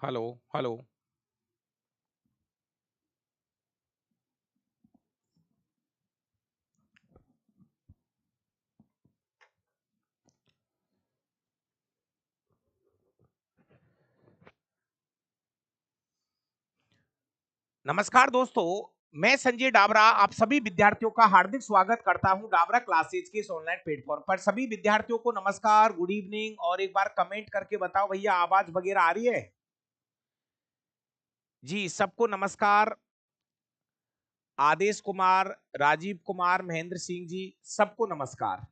Hello. Hello. नमस्कार दोस्तों, मैं संजय डाबरा आप सभी विद्यार्थियों का हार्दिक स्वागत करता हूं डाबरा क्लासेज के इस ऑनलाइन प्लेटफॉर्म पर। सभी विद्यार्थियों को नमस्कार, गुड इवनिंग। और एक बार कमेंट करके बताओ भैया, आवाज वगैरह आ रही है? जी, सबको नमस्कार। आदेश कुमार, राजीव कुमार, महेंद्र सिंह जी, सबको नमस्कार।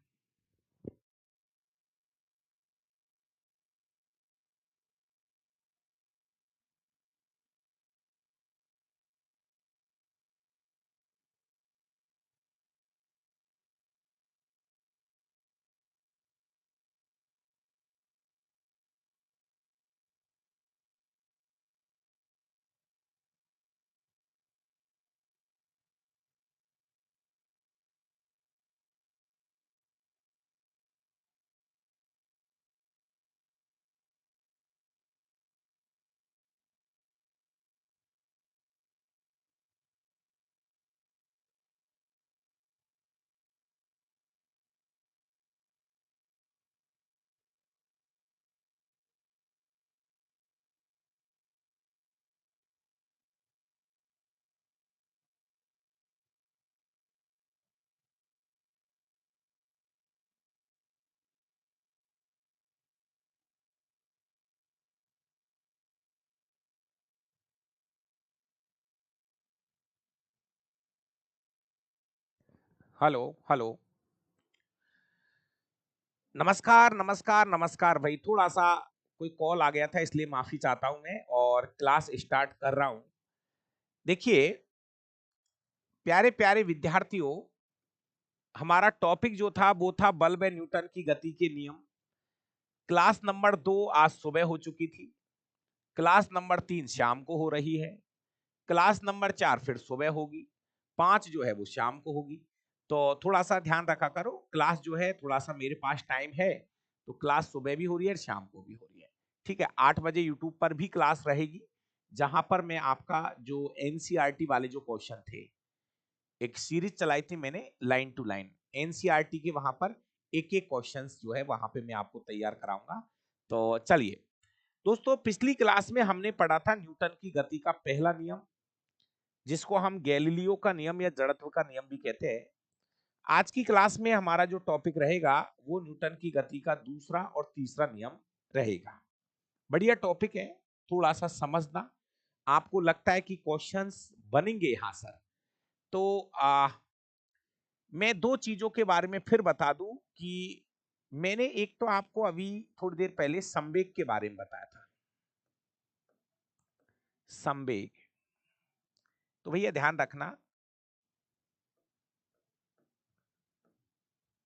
हेलो। हेलो। नमस्कार नमस्कार नमस्कार भाई, थोड़ा सा कोई कॉल आ गया था इसलिए माफी चाहता हूं मैं, और क्लास स्टार्ट कर रहा हूं। देखिए प्यारे प्यारे विद्यार्थियों, हमारा टॉपिक जो था वो था बल्ब एंड न्यूटन की गति के नियम। क्लास नंबर 2 आज सुबह हो चुकी थी। क्लास नंबर 3 शाम को हो रही है। क्लास नंबर 4 फिर सुबह होगी। 5 जो है वो शाम को होगी। तो थोड़ा सा ध्यान रखा करो, क्लास जो है थोड़ा सा मेरे पास टाइम है, तो क्लास सुबह भी हो रही है और शाम को भी हो रही है। ठीक है, 8 बजे यूट्यूब पर भी क्लास रहेगी, जहां पर मैं आपका जो एनसीईआरटी वाले जो क्वेश्चन थे, एक सीरीज चलाई थी मैंने लाइन टू लाइन एनसीईआरटी के, वहां पर एक एक क्वेश्चंस जो है वहां पे मैं आपको तैयार कराऊंगा। तो चलिए दोस्तों, पिछली क्लास में हमने पढ़ा था न्यूटन की गति का पहला नियम, जिसको हम गैलीलियो का नियम या जड़त्व का नियम भी कहते हैं। आज की क्लास में हमारा जो टॉपिक रहेगा वो न्यूटन की गति का दूसरा और तीसरा नियम रहेगा। बढ़िया टॉपिक है, थोड़ा सा समझना। आपको लगता है कि क्वेश्चंस बनेंगे यहां सर, तो मैं दो चीजों के बारे में फिर बता दूं कि मैंने एक तो आपको अभी थोड़ी देर पहले संवेग के बारे में बताया था। संवेग, तो भैया ध्यान रखना,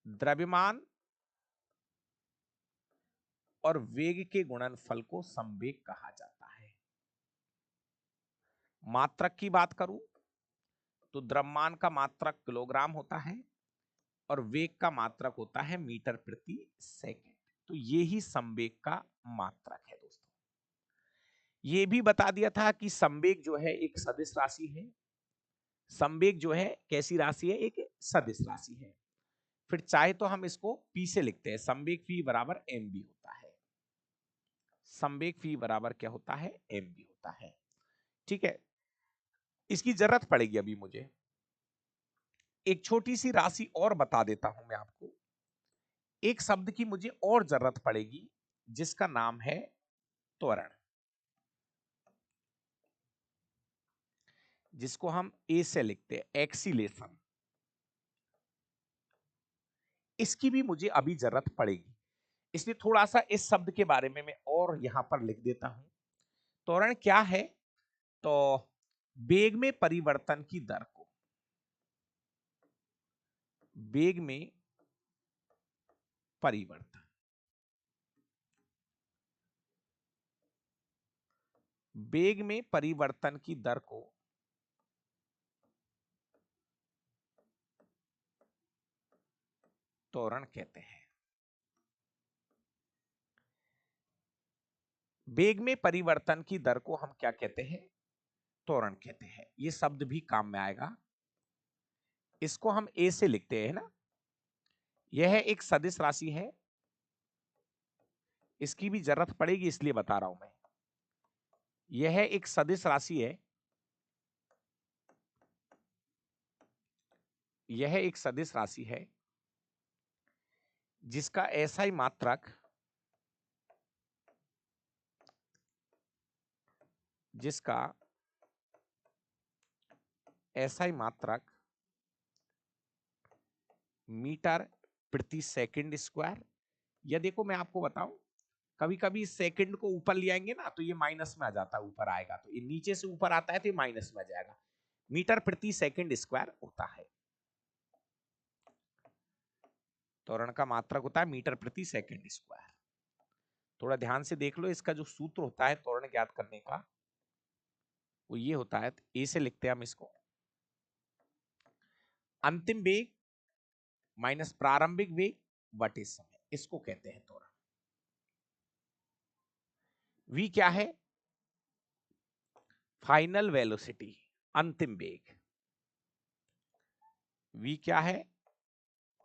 द्रव्यमान और वेग के गुणनफल को संवेग कहा जाता है। मात्रक की बात करूं तो द्रव्यमान का मात्रक किलोग्राम होता है और वेग का मात्रक होता है मीटर प्रति सेकंड। तो ये ही संवेग का मात्रक है दोस्तों। ये भी बता दिया था कि संवेग जो है एक सदिश राशि है। संवेग जो है कैसी राशि है? एक सदिश राशि है। फिर चाहे तो हम इसको पी से लिखते हैं, संवेग फी बराबर एम बी होता है। संवेग फी बराबर क्या होता है? एम बी होता है। ठीक है, इसकी जरूरत पड़ेगी अभी मुझे। एक छोटी सी राशि और बता देता हूं मैं आपको। एक शब्द की मुझे और जरूरत पड़ेगी, जिसका नाम है त्वरण, जिसको हम ए से लिखते हैं, एक्सीलेशन। इसकी भी मुझे अभी जरूरत पड़ेगी, इसलिए थोड़ा सा इस शब्द के बारे में मैं और यहां पर लिख देता हूं। त्वरण क्या है? तो वेग में परिवर्तन की दर को, वेग में परिवर्तन, वेग में परिवर्तन की दर को त्वरण कहते हैं। वेग में परिवर्तन की दर को हम क्या कहते हैं? त्वरण कहते हैं। ये शब्द भी काम में आएगा। इसको हम ए से लिखते हैं ना। यह एक सदिश राशि है। इसकी भी जरूरत पड़ेगी इसलिए बता रहा हूं मैं। यह एक सदिश राशि है। यह एक सदिश राशि है जिसका एसआई मात्रक जिसका एसआई मात्रक मीटर प्रति सेकंड स्क्वायर, या देखो मैं आपको बताऊं, कभी कभी सेकंड को ऊपर ले आएंगे ना तो ये माइनस में आ जाता है, ऊपर आएगा तो ये नीचे से ऊपर आता है तो ये माइनस में आ जाएगा। मीटर प्रति सेकंड स्क्वायर होता है। त्वरण का मात्रक होता है मीटर प्रति सेकंड स्क्वायर। थोड़ा ध्यान से देख लो, इसका जो सूत्र होता है त्वरण ज्ञात करने का वो ये होता है। ए से लिखते हैं हम इसको, अंतिम वेग माइनस प्रारंभिक वेग बटे समय, इसको कहते हैं त्वरण। वी क्या है? फाइनल वेलोसिटी, अंतिम वेग। वी क्या है?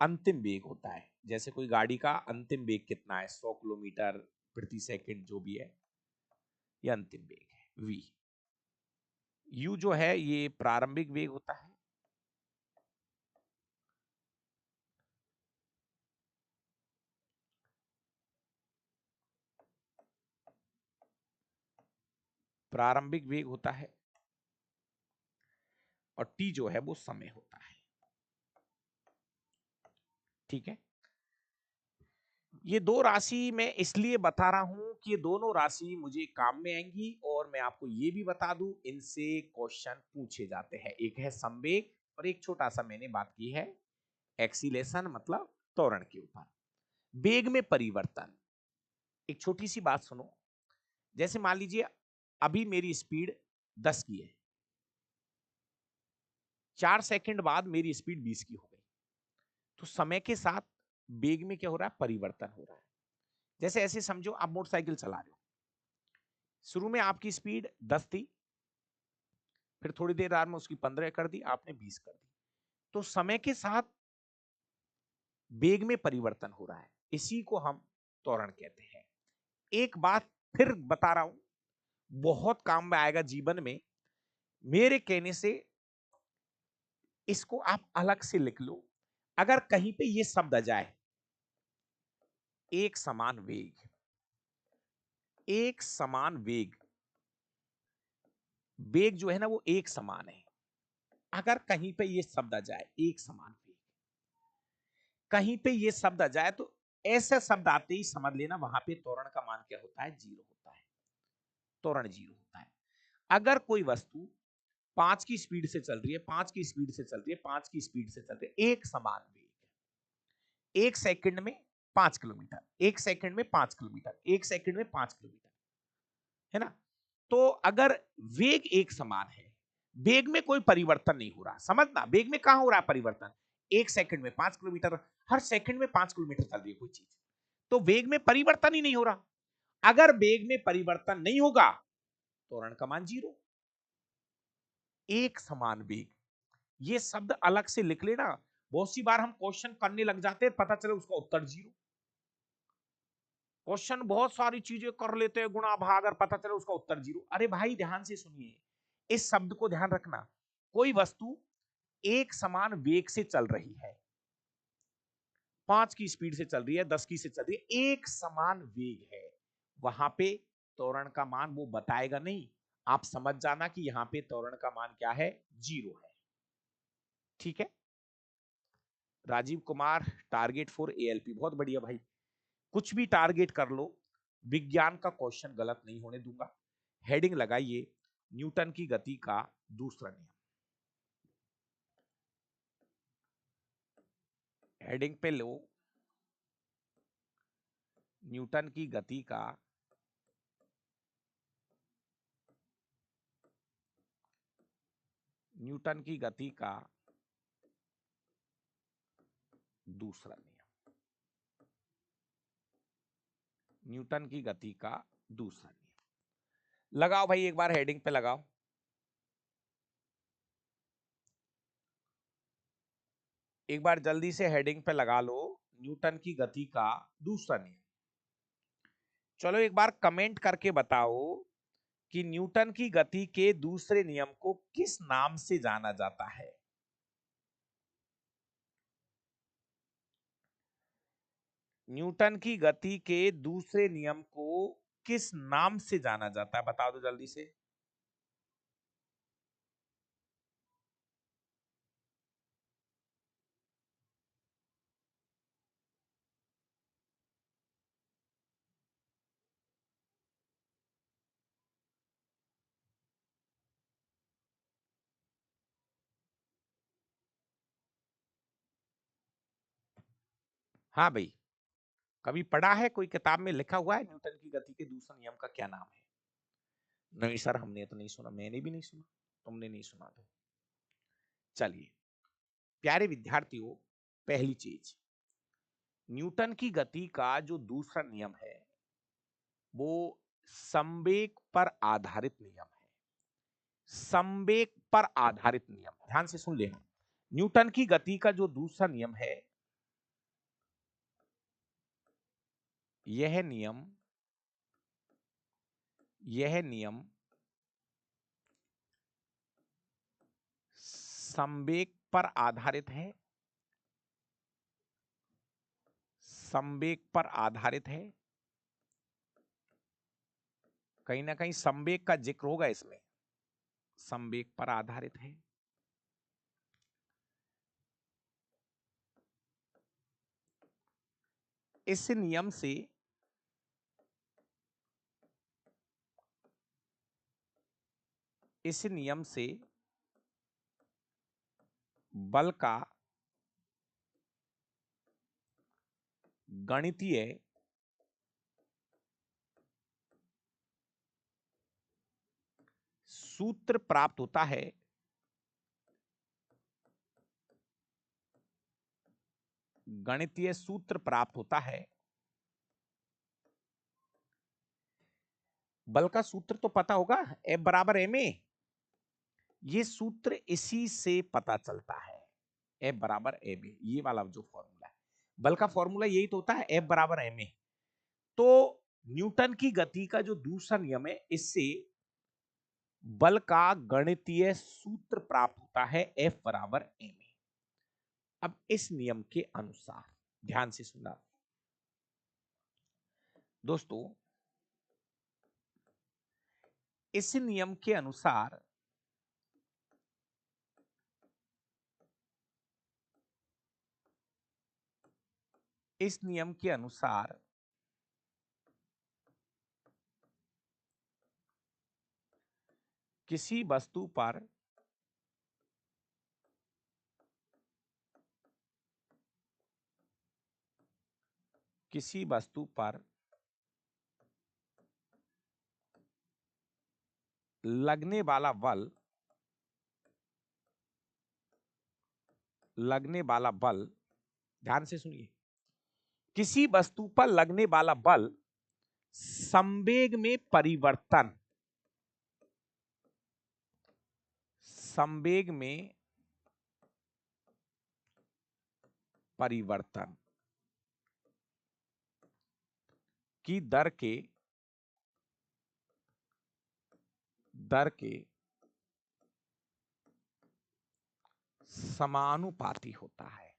अंतिम वेग होता है। जैसे कोई गाड़ी का अंतिम वेग कितना है, 100 किलोमीटर प्रति सेकंड जो भी है, ये अंतिम वेग है वी। यू जो है ये प्रारंभिक वेग होता है। प्रारंभिक वेग होता है। और टी जो है वो समय होता है। ठीक है। ये दो राशि मैं इसलिए बता रहा हूं कि ये दोनों राशि मुझे काम में आएंगी, और मैं आपको ये भी बता दूं इनसे क्वेश्चन पूछे जाते हैं। एक है संवेग और एक छोटा सा मैंने बात की है एक्सीलेशन, मतलब त्वरण के ऊपर। वेग में परिवर्तन, एक छोटी सी बात सुनो। जैसे मान लीजिए अभी मेरी स्पीड 10 की है, 4 सेकंड बाद मेरी स्पीड 20 की हो गई, तो समय के साथ वेग में क्या हो रहा है? परिवर्तन हो रहा है। जैसे ऐसे समझो आप मोटरसाइकिल चला रहे हो, शुरू में आपकी स्पीड 10 थी, फिर थोड़ी देर बाद में उसकी 15 कर दी, आपने 20 कर दी। तो समय के साथ वेग में परिवर्तन हो रहा है, इसी को हम त्वरण कहते हैं। एक बात फिर बता रहा हूं, बहुत काम में आएगा जीवन में, मेरे कहने से इसको आप अलग से लिख लो। अगर कहीं पे ये शब्द आ जाए, एक समान वेग, एक समान वेग, वेग जो है ना वो एक समान है। अगर कहीं पे ये शब्द आ जाए एक समान वेग, कहीं पे ये शब्द आ जाए तो ऐसे शब्द आते ही समझ लेना वहां पे त्वरण का मान क्या होता है? जीरो होता है। त्वरण जीरो होता है। अगर कोई वस्तु 5 की स्पीड से चल रही है, 5 की स्पीड से चल रही है, 5 की स्पीड से चल रही है, एक समान वेग, एक सेकंड में 5 किलोमीटर, एक सेकंड में 5 किलोमीटर, एक सेकंड में 5 किलोमीटर, है ना? तो अगर वेग एक समान है, वेग में कोई परिवर्तन नहीं हो रहा, समझना वेग में कहां हो रहा है परिवर्तन? एक सेकंड में 5 किलोमीटर, हर सेकंड में 5 किलोमीटर चल रही है कोई चीज, तो वेग में परिवर्तन ही नहीं हो रहा। अगर वेग में परिवर्तन नहीं होगा तो त्वरण का मान जीरो। एक समान वेग, ये शब्द अलग से लिख लेना। बहुत सी बार हम क्वेश्चन करने लग जाते हैं, पता चले उसका उत्तर जीरो। क्वेश्चन बहुत सारी चीजें कर लेते हैं, गुणा भाग, और पता चले उसका उत्तर जीरो। अरे भाई ध्यान से सुनिए, इस शब्द को ध्यान रखना। कोई वस्तु एक समान वेग से चल रही है, 5 की स्पीड से चल रही है, 10 की से चल रही है, एक समान वेग है, वहां पे त्वरण का मान वो बताएगा नहीं। आप समझ जाना कि यहां पे त्वरण का मान क्या है? जीरो है। ठीक है। Rajeev Kumar, target for ALP, बहुत बढ़िया भाई। कुछ भी टारगेट कर लो, विज्ञान का क्वेश्चन गलत नहीं होने दूंगा। हेडिंग लगाइए, न्यूटन की गति का दूसरा नियम। हेडिंग पे लो, न्यूटन की गति का न्यूटन की गति का दूसरा नियम। न्यूटन की गति का दूसरा नियम। लगाओ भाई, एक बार हेडिंग पे लगाओ। एक बार जल्दी से हेडिंग पे लगा लो, न्यूटन की गति का दूसरा नियम। चलो एक बार कमेंट करके बताओ कि न्यूटन की गति के दूसरे नियम को किस नाम से जाना जाता है। न्यूटन की गति के दूसरे नियम को किस नाम से जाना जाता है, बता दो जल्दी से। हाँ भाई, कभी पढ़ा है, कोई किताब में लिखा हुआ है न्यूटन की गति के दूसरे नियम का क्या नाम है? नहीं सर, हमने तो नहीं सुना, मैंने भी नहीं सुना, तुमने नहीं सुना तो। चलिए प्यारे विद्यार्थियों, पहली चीज, न्यूटन की गति का जो दूसरा नियम है वो संवेग पर आधारित नियम है। संवेग पर आधारित नियम, ध्यान से सुन लेना। न्यूटन की गति का जो दूसरा नियम है, यह नियम संवेग पर आधारित है। संवेग पर आधारित है, कहीं ना कहीं संवेग का जिक्र होगा इसमें। संवेग पर आधारित है। इस नियम से बल का गणितीय सूत्र प्राप्त होता है। गणितीय सूत्र प्राप्त होता है। बल का सूत्र तो पता होगा, F बराबर ma। ये सूत्र इसी से पता चलता है, F बराबर ma, ये वाला जो फॉर्मूला है बल का, फॉर्मूला यही तो होता है, F बराबर ma। तो न्यूटन की गति का जो दूसरा नियम है, इससे बल का गणितीय सूत्र प्राप्त होता है, F बराबर ma। अब इस नियम के अनुसार ध्यान से सुनना दोस्तों, इस नियम के अनुसार इस नियम के अनुसार किसी वस्तु पर लगने वाला बल, ध्यान से सुनिए, किसी वस्तु पर लगने वाला बल संवेग में परिवर्तन, संवेग में परिवर्तन की दर के समानुपाती होता है,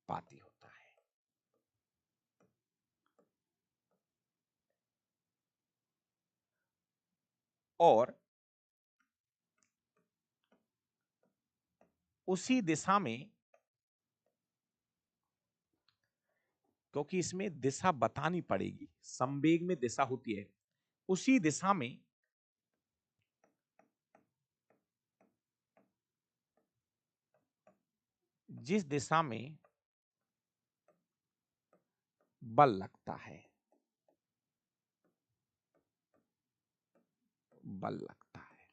पाती होता है। और उसी दिशा में, क्योंकि इसमें दिशा बतानी पड़ेगी, संवेग में दिशा होती है, उसी दिशा में जिस दिशा में बल लगता है, बल लगता है।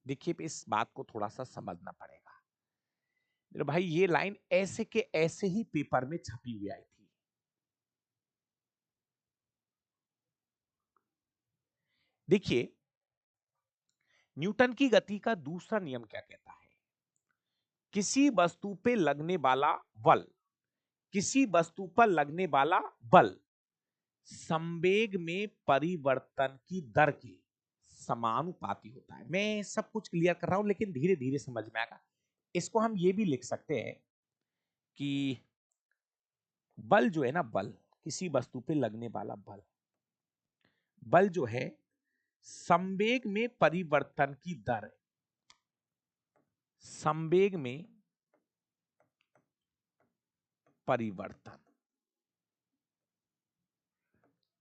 देखिए इस बात को थोड़ा सा समझना पड़ेगा मेरे भाई, ये लाइन ऐसे के ऐसे ही पेपर में छपी हुई आई थी, देखिए न्यूटन की गति का दूसरा नियम क्या कहता है? किसी वस्तु पे लगने वाला बल, किसी वस्तु पर लगने वाला बल संवेग में परिवर्तन की दर के समानुपाती होता है। मैं सब कुछ क्लियर कर रहा हूं लेकिन धीरे धीरे समझ में आएगा। इसको हम ये भी लिख सकते हैं कि बल जो है ना, बल किसी वस्तु पे लगने वाला बल, बल जो है संवेग में परिवर्तन की दर, संवेग में परिवर्तन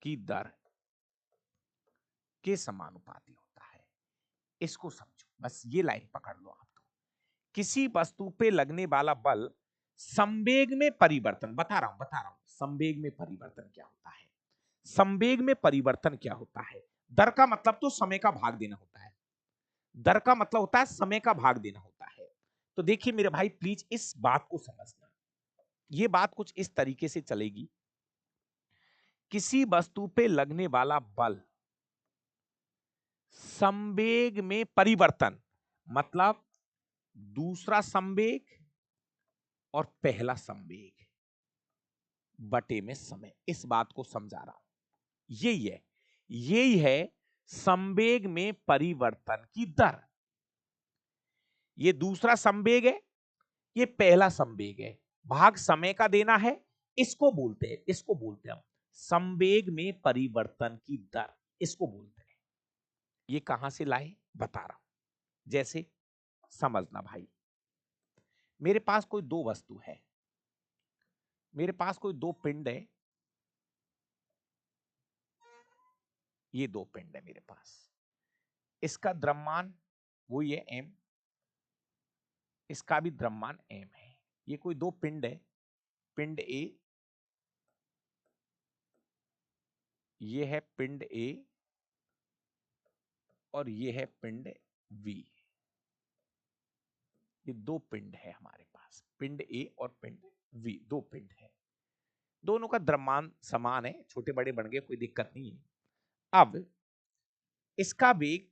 की दर के समानुपाती होता है। इसको समझो, बस ये लाइन पकड़ लो आप। तो किसी वस्तु पे लगने वाला बल संवेग में परिवर्तन, बता रहा हूं संवेग में परिवर्तन क्या होता है। संवेग में परिवर्तन क्या होता है? दर का मतलब तो समय का भाग देना होता है। दर का मतलब होता है समय का भाग देना होता है। तो देखिए मेरे भाई प्लीज इस बात को समझना। ये बात कुछ इस तरीके से चलेगी, किसी वस्तु पे लगने वाला बल संवेग में परिवर्तन मतलब दूसरा संवेग और पहला संवेग बटे में समय। इस बात को समझा रहा हूं। यही है संवेग में परिवर्तन की दर। ये दूसरा संवेग है, ये पहला संवेग है, भाग समय का देना है। इसको बोलते हैं हम संवेग में परिवर्तन की दर, इसको बोलते हैं। ये कहां से लाए बता रहा हूं। जैसे समझना भाई, मेरे पास कोई दो वस्तु है, मेरे पास कोई दो पिंड है, ये दो पिंड है मेरे पास। इसका द्रव्यमान वही है m, इसका भी द्रव्यमान m है। ये कोई दो पिंड है, पिंड A, ये है पिंड A और ये है पिंड V। ये दो पिंड है हमारे पास, पिंड A और पिंड V, दो पिंड है। दोनों का द्रव्यमान समान है, छोटे बड़े बन गए, कोई दिक्कत नहीं है। अब इसका वेग,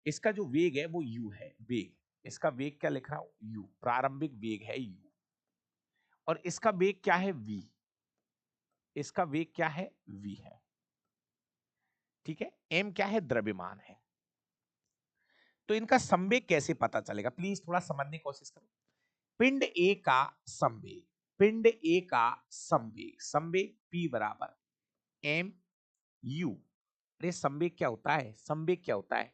इसका जो वेग है वो u है, वेग, इसका वेग क्या लिख रहा हूं u, प्रारंभिक वेग है u। और इसका वेग क्या है v, इसका वेग क्या है v है। ठीक है, m क्या है द्रव्यमान है। तो इनका संवेग कैसे पता चलेगा, प्लीज थोड़ा समझने की कोशिश करो। पिंड A का संवेग, पिंड A का संवेग, संवेग P बराबर m u। अरे संवेग क्या होता है, संवेग क्या होता है?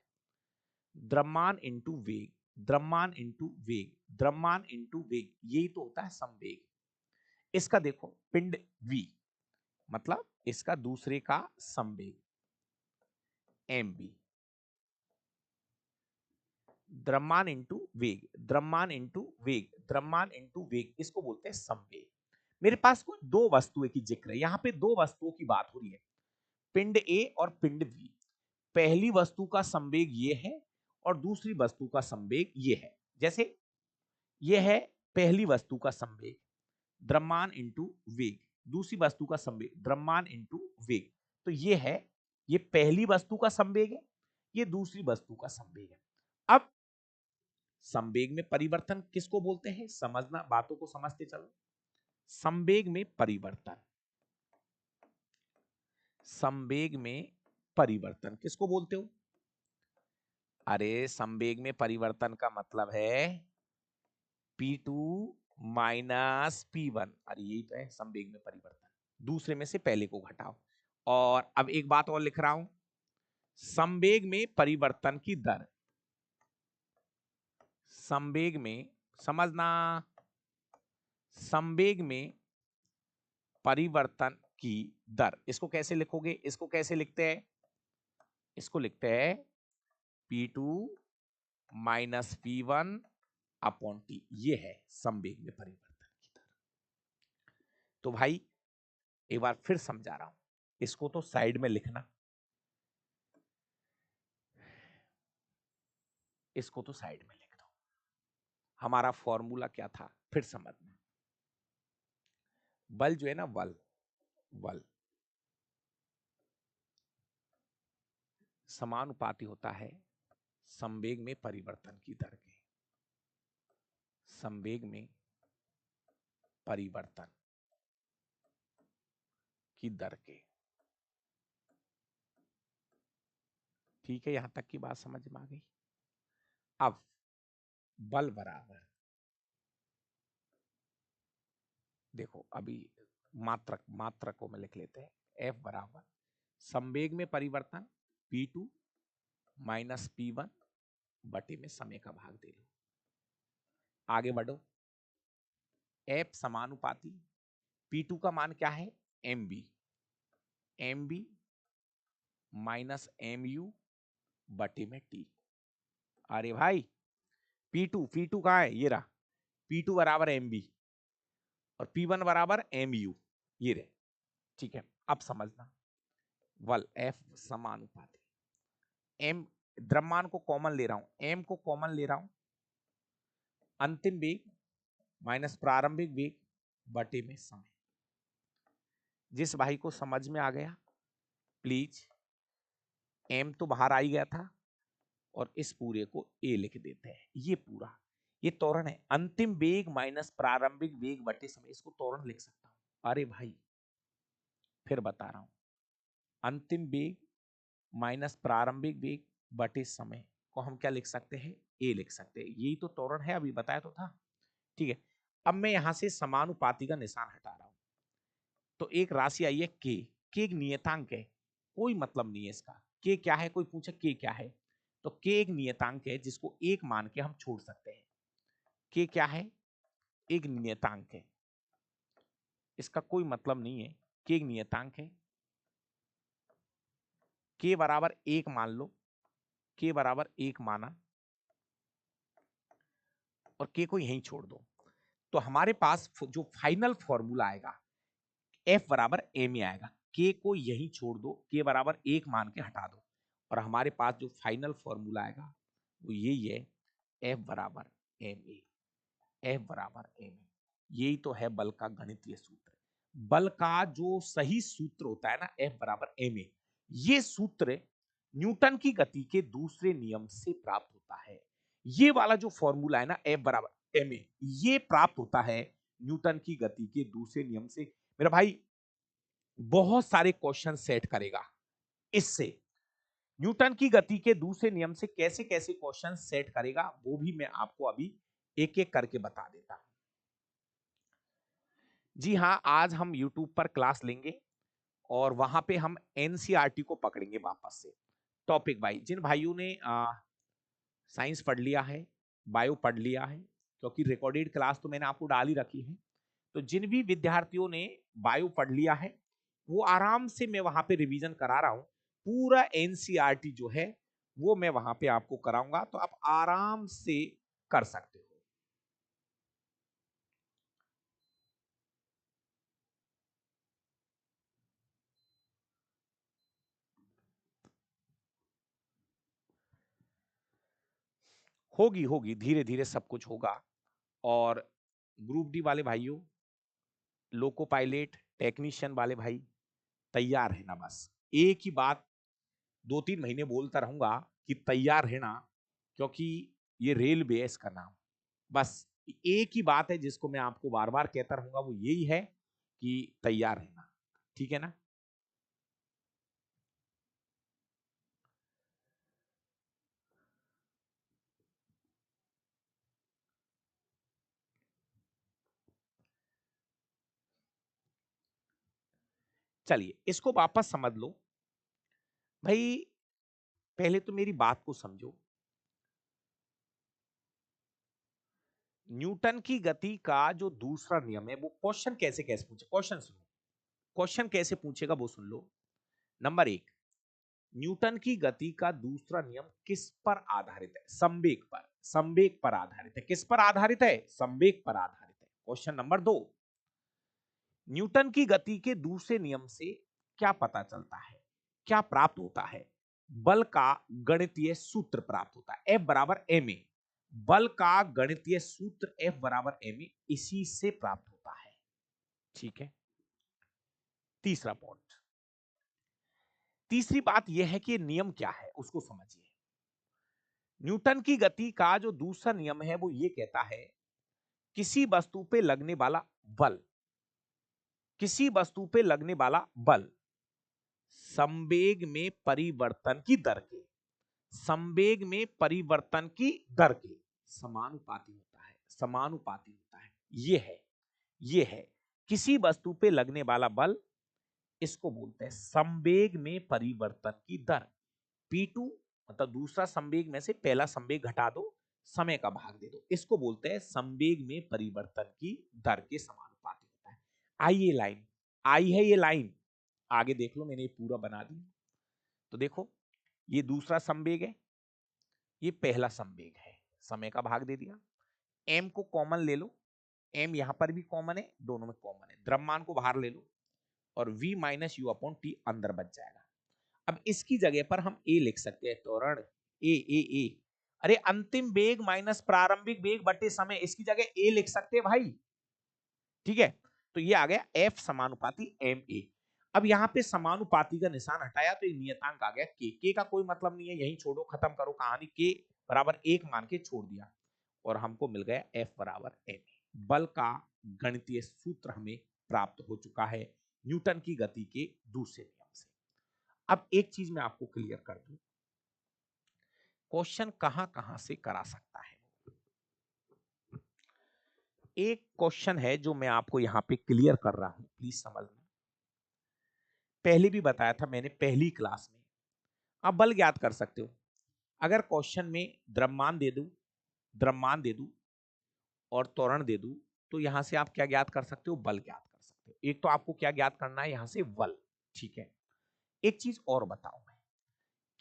द्रव्यमान इंटू वेग, द्रव्यमान इंटू वेग, द्रव्यमान इंटू वेग, यही तो होता है संवेग। इसका देखो पिंड V मतलब इसका दूसरे का संवेग mv, द्रव्यमान इंटू वेग, द्रव्यमान इंटू वेग, द्रव्यमान इंटू वेग, इसको बोलते हैं संवेग। मेरे पास कोई दो वस्तुएं की जिक्र है, यहां पे दो वस्तुओं की बात हो रही है, पिंड A और पिंड V। पहली वस्तु का संवेग ये है और दूसरी वस्तु का संवेग ये है। जैसे ये है पहली वस्तु का संवेग द्रव्यमान इंटू वेग, दूसरी वस्तु का संवेग द्रव्यमान इंटू वेग। तो ये है, ये पहली वस्तु का संवेग है, ये दूसरी वस्तु का संवेग है। अब संवेग में परिवर्तन किसको बोलते हैं, समझना, बातों को समझते चलो। संवेग में परिवर्तन, संवेग में परिवर्तन किसको बोलते हो? अरे संवेग में परिवर्तन का मतलब है P2 माइनस P1। अरे यही तो है संवेग में परिवर्तन, दूसरे में से पहले को घटाओ। और अब एक बात और लिख रहा हूं, संवेग में परिवर्तन की दर, संवेग में, समझना, संवेग में परिवर्तन की दर, इसको कैसे लिखोगे, इसको कैसे लिखते हैं? इसको लिखते हैं P2 minus P1 upon T। ये है संवेग में परिवर्तन की दर। तो भाई एक बार फिर समझा रहा हूं, इसको तो साइड में लिखना, इसको तो साइड में लिख दो। हमारा फॉर्मूला क्या था फिर समझना। बल जो है ना, बल, बल समानुपाती होता है संवेग में परिवर्तन की दर के। संवेग में परिवर्तन की दर के। ठीक है, यहां तक की बात समझ में आ गई। अब बल बराबर, देखो अभी मात्रक मात्रक को में लिख लेते हैं। F बराबर संवेग में परिवर्तन P2 माइनस P1 बटे में समय का भाग दे लो। आगे बढ़ो। F समानुपाती P2 का मान क्या है MB, MB माइनस MU बटे में T। अरे भाई P2 कहाँ है, ये रहा। P2 बराबर MB और P1 बराबर MU, ये रहे। ठीक है, अब समझना। बल F समानुपाती, M द्रव्यमान को कॉमन ले रहा हूं, M को कॉमन ले रहा हूं, अंतिम वेग माइनस प्रारंभिक वेग बटे में समय। जिस भाई को समझ में आ गया प्लीज, M तो बाहर आ ही गया था और इस पूरे को A लिख देते हैं। ये पूरा ये त्वरण है, अंतिम वेग माइनस प्रारंभिक वेग बटे समय, इसको त्वरण लिख सकता हूं। अरे भाई फिर बता रहा हूं, अंतिम वेग माइनस प्रारंभिक वेग बटे समय को हम क्या लिख सकते हैं, A लिख सकते हैं। यही तो त्वरण है, अभी बताया तो था। ठीक है, अब मैं यहां से समानुपाती का निशान हटा रहा हूं। तो एक राशि आई है के एक नियतांक है, कोई मतलब नहीं है इसका। के क्या है, कोई पूछे के क्या है, तो के एक नियतांक है जिसको एक मान के हम छोड़ सकते हैं। के क्या है, एक नियतांक है, इसका कोई मतलब नहीं है। के एक नियतांक है, के बराबर एक मान लो, के बराबर एक माना और के को यहीं छोड़ दो, तो हमारे पास जो फाइनल फॉर्मूला आएगा एफ बराबर एम ही आएगा। के को यहीं छोड़ दो, के बराबर एक मान के हटा दो, और हमारे पास जो फाइनल फॉर्मूला आएगा वो यही है, एफ बराबर एम ए। एफ बराबर एम ए, यही तो है बल का गणितीय सूत्र। बल का जो सही सूत्र होता है ना, एफ बराबर एम ए, ये सूत्र न्यूटन की गति के दूसरे नियम से प्राप्त होता है। ये वाला जो फॉर्मूला है ना, एफ बराबर एम ए, ये प्राप्त होता है न्यूटन की गति के दूसरे नियम से। मेरा भाई बहुत सारे क्वेश्चन सेट करेगा इससे। न्यूटन की गति के दूसरे नियम से कैसे कैसे क्वेश्चन सेट करेगा वो भी मैं आपको अभी एक एक करके बता देता हूं। जी हां, आज हम YouTube पर क्लास लेंगे और वहां पे हम एनसीईआरटी को पकड़ेंगे वापस से टॉपिक वाइज। जिन भाइयों ने साइंस पढ़ लिया है, बायो पढ़ लिया है, क्योंकि रिकॉर्डेड क्लास तो मैंने आपको डाल ही रखी है, तो जिन भी विद्यार्थियों ने बायो पढ़ लिया है वो आराम से मैं वहां पे रिवीजन करा रहा हूं। पूरा एनसीईआरटी जो है वो मैं वहां पे आपको कराऊंगा, तो आप आराम से कर सकते हो। होगी होगी, धीरे धीरे सब कुछ होगा। और ग्रुप डी वाले भाइयों, लोको पायलट टेक्नीशियन वाले भाई तैयार है ना, बस एक ही बात 2-3 महीने बोलता रहूंगा कि तैयार है ना, क्योंकि ये रेलवे है इसका नाम। बस एक ही बात है जिसको मैं आपको बार बार कहता रहूंगा, वो यही है कि तैयार रहना। ठीक है ना। चलिए इसको वापस समझ लो भाई। पहले तो मेरी बात को समझो। न्यूटन की गति का जो दूसरा नियम है वो क्वेश्चन कैसे कैसे पूछे, क्वेश्चन सुनो, क्वेश्चन कैसे पूछेगा वो सुन लो। नंबर एक, न्यूटन की गति का दूसरा नियम किस पर आधारित है, संवेग पर। संवेग पर आधारित है। किस पर आधारित है, संवेग पर आधारित है। क्वेश्चन नंबर दो, न्यूटन की गति के दूसरे नियम से क्या पता चलता है, क्या प्राप्त होता है, बल का गणितीय सूत्र प्राप्त होता है, F बराबर एम ए। बल का गणितीय सूत्र F बराबर एम ए, इसी से प्राप्त होता है। ठीक है। तीसरा पॉइंट, तीसरी बात यह है कि नियम क्या है उसको समझिए। न्यूटन की गति का जो दूसरा नियम है वो ये कहता है किसी वस्तु पे लगने वाला बल, किसी वस्तु पे लगने वाला बल संवेग में परिवर्तन की दर के, संवेग में परिवर्तन की दर के समानुपाती होता है, समानुपाती होता है। ये है किसी वस्तु पे लगने वाला बल, इसको बोलते हैं संवेग में परिवर्तन की दर। P2 मतलब दूसरा संवेग में से पहला संवेग घटा दो, समय का भाग दे दो, इसको बोलते हैं संवेग में परिवर्तन की दर के समानुपाती होता है। आई ये लाइन, आई है ये लाइन, आगे देख लो मैंने ये पूरा बना दिया। तो देखो ये दूसरा संवेग है, ये पहला संवेग है, समय का भाग दे दिया। m को कॉमन ले लो, m यहां पर भी कॉमन है, दोनों में कॉमन है, द्रव्यमान को बाहर ले लो और v minus you upon T अंदर बच जाएगा। अब इसकी जगह पर हम a लिख सकते हैं, त्वरण ए। अरे अंतिम वेग माइनस प्रारंभिक वेग बटे समय, इसकी जगह a लिख सकते हैं भाई, ठीक है। तो ये आ गया f समानुपाती ma। अब यहाँ पे समानुपाती का निशान हटाया तो एक नियतांक आ गया k का कोई मतलब नहीं है, यही छोड़ो, खत्म करो कहानी, k बराबर 1 मान के छोड़ दिया और हमको मिल गया F बराबर ma। बल का गणितीय सूत्र हमें प्राप्त हो चुका है न्यूटन की गति के दूसरे नियम से। अब एक चीज मैं आपको क्लियर कर दूं, क्वेश्चन कहां कहां से करा सकता है। एक क्वेश्चन है जो मैं आपको यहां पे क्लियर कर रहा हूं, प्लीज समझना। पहले भी बताया था मैंने पहली क्लास में, आप बल ज्ञात कर सकते हो। अगर क्वेश्चन में द्रव्यमान दे दूं और त्वरण दे दूं, तो यहां से आप क्या ज्ञात कर सकते हो, बल ज्ञात कर सकते हो। एक तो आपको क्या ज्ञात करना है, यहां से बल, ठीक है। एक चीज और बताऊं मैं,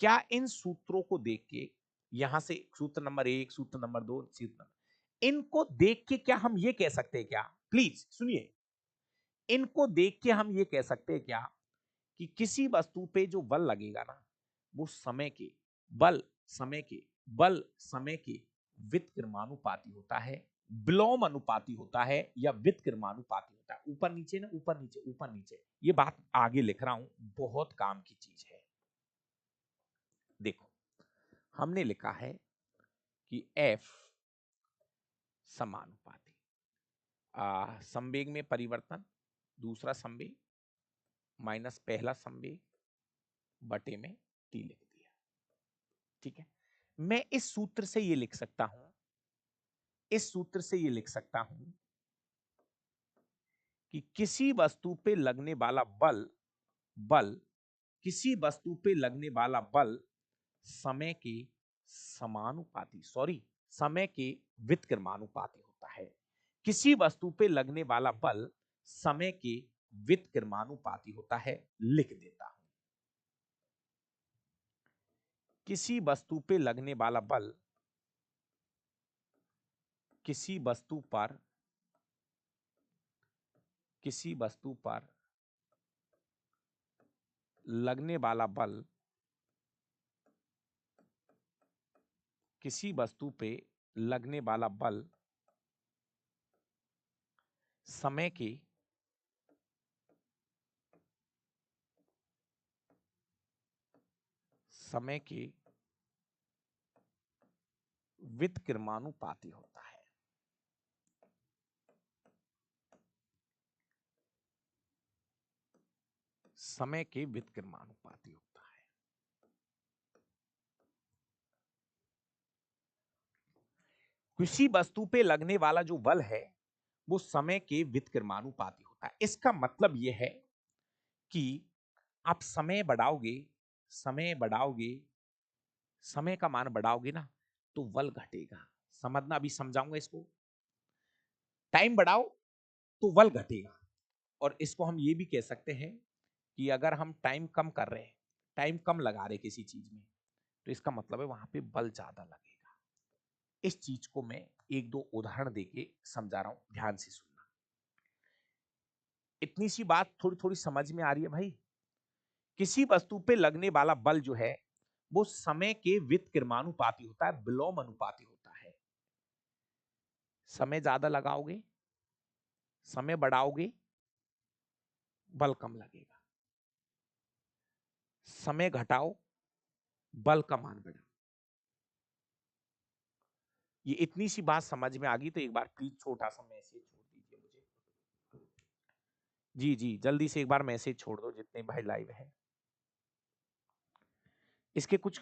क्या इन सूत्रों को देख के, यहां से सूत्र नंबर 1, सूत्र नंबर 2, सूत्र नंबर, इनको देख के क्या हम ये कह सकते हैं क्या, प्लीज सुनिए, इनको देख के हम ये कह सकते हैं क्या कि किसी वस्तु पे जो बल लगेगा ना, वो समय के बल समय के बल समय के व्युत्क्रमानुपाती होता है, विलोम अनुपाती होता है या व्युत्क्रमानुपाती होता है। ऊपर नीचे ना, ऊपर नीचे ऊपर नीचे, ये बात आगे लिख रहा हूं, बहुत काम की चीज है। देखो हमने लिखा है कि F समानुपाती संवेग में परिवर्तन, दूसरा संवेग माइनस पहला संवेग बटे में t लिख दिया, ठीक है। मैं इस सूत्र से ये लिख सकता हूं, इस सूत्र से ये लिख सकता हूं कि किसी वस्तु पे लगने वाला बल किसी वस्तु पे लगने वाला बल समय के समानुपाती, सॉरी, समय के व्युत्क्रमानुपाती होता है। किसी वस्तु पे लगने वाला बल समय के व्युत्क्रमानुपाती होता है, लिख देता हूं। किसी वस्तु पे लगने वाला बल किसी वस्तु पर लगने वाला बल किसी वस्तु पे लगने वाला बल समय के व्युत्क्रमानुपाती होता है। समय के व्युत्क्रमानुपाती होता है। किसी वस्तु पे लगने वाला जो बल है वो समय के व्युत्क्रमानुपाती होता है। इसका मतलब यह है कि आप समय बढ़ाओगे, समय का मान बढ़ाओगे ना, तो बल घटेगा। समझना, अभी समझाऊंगा इसको। टाइम बढ़ाओ तो बल घटेगा। और इसको हम ये भी कह सकते हैं कि अगर हम टाइम कम कर रहे हैं, टाइम कम लगा रहे किसी चीज में, तो इसका मतलब है वहां पे बल ज्यादा लगेगा। इस चीज को मैं एक दो उदाहरण देके समझा रहा हूं, ध्यान से सुनना। इतनी सी बात थोड़ी थोड़ी समझ में आ रही है भाई। किसी वस्तु पे लगने वाला बल जो है वो समय के व्युत्क्रमानुपाती होता है, विलोम अनुपाती होता है। समय ज्यादा लगाओगे, समय बढ़ाओगे, बल कम लगेगा। समय घटाओ, बल का मान बढ़ाओ। ये इतनी सी बात समझ में आ गई तो एक बार प्लीज छोटा सा मैसेज छोड़ दीजिए मुझे। जी जी, जल्दी से एक बार मैसेज छोड़ दो जितने भाई लाइव है। इसके कुछ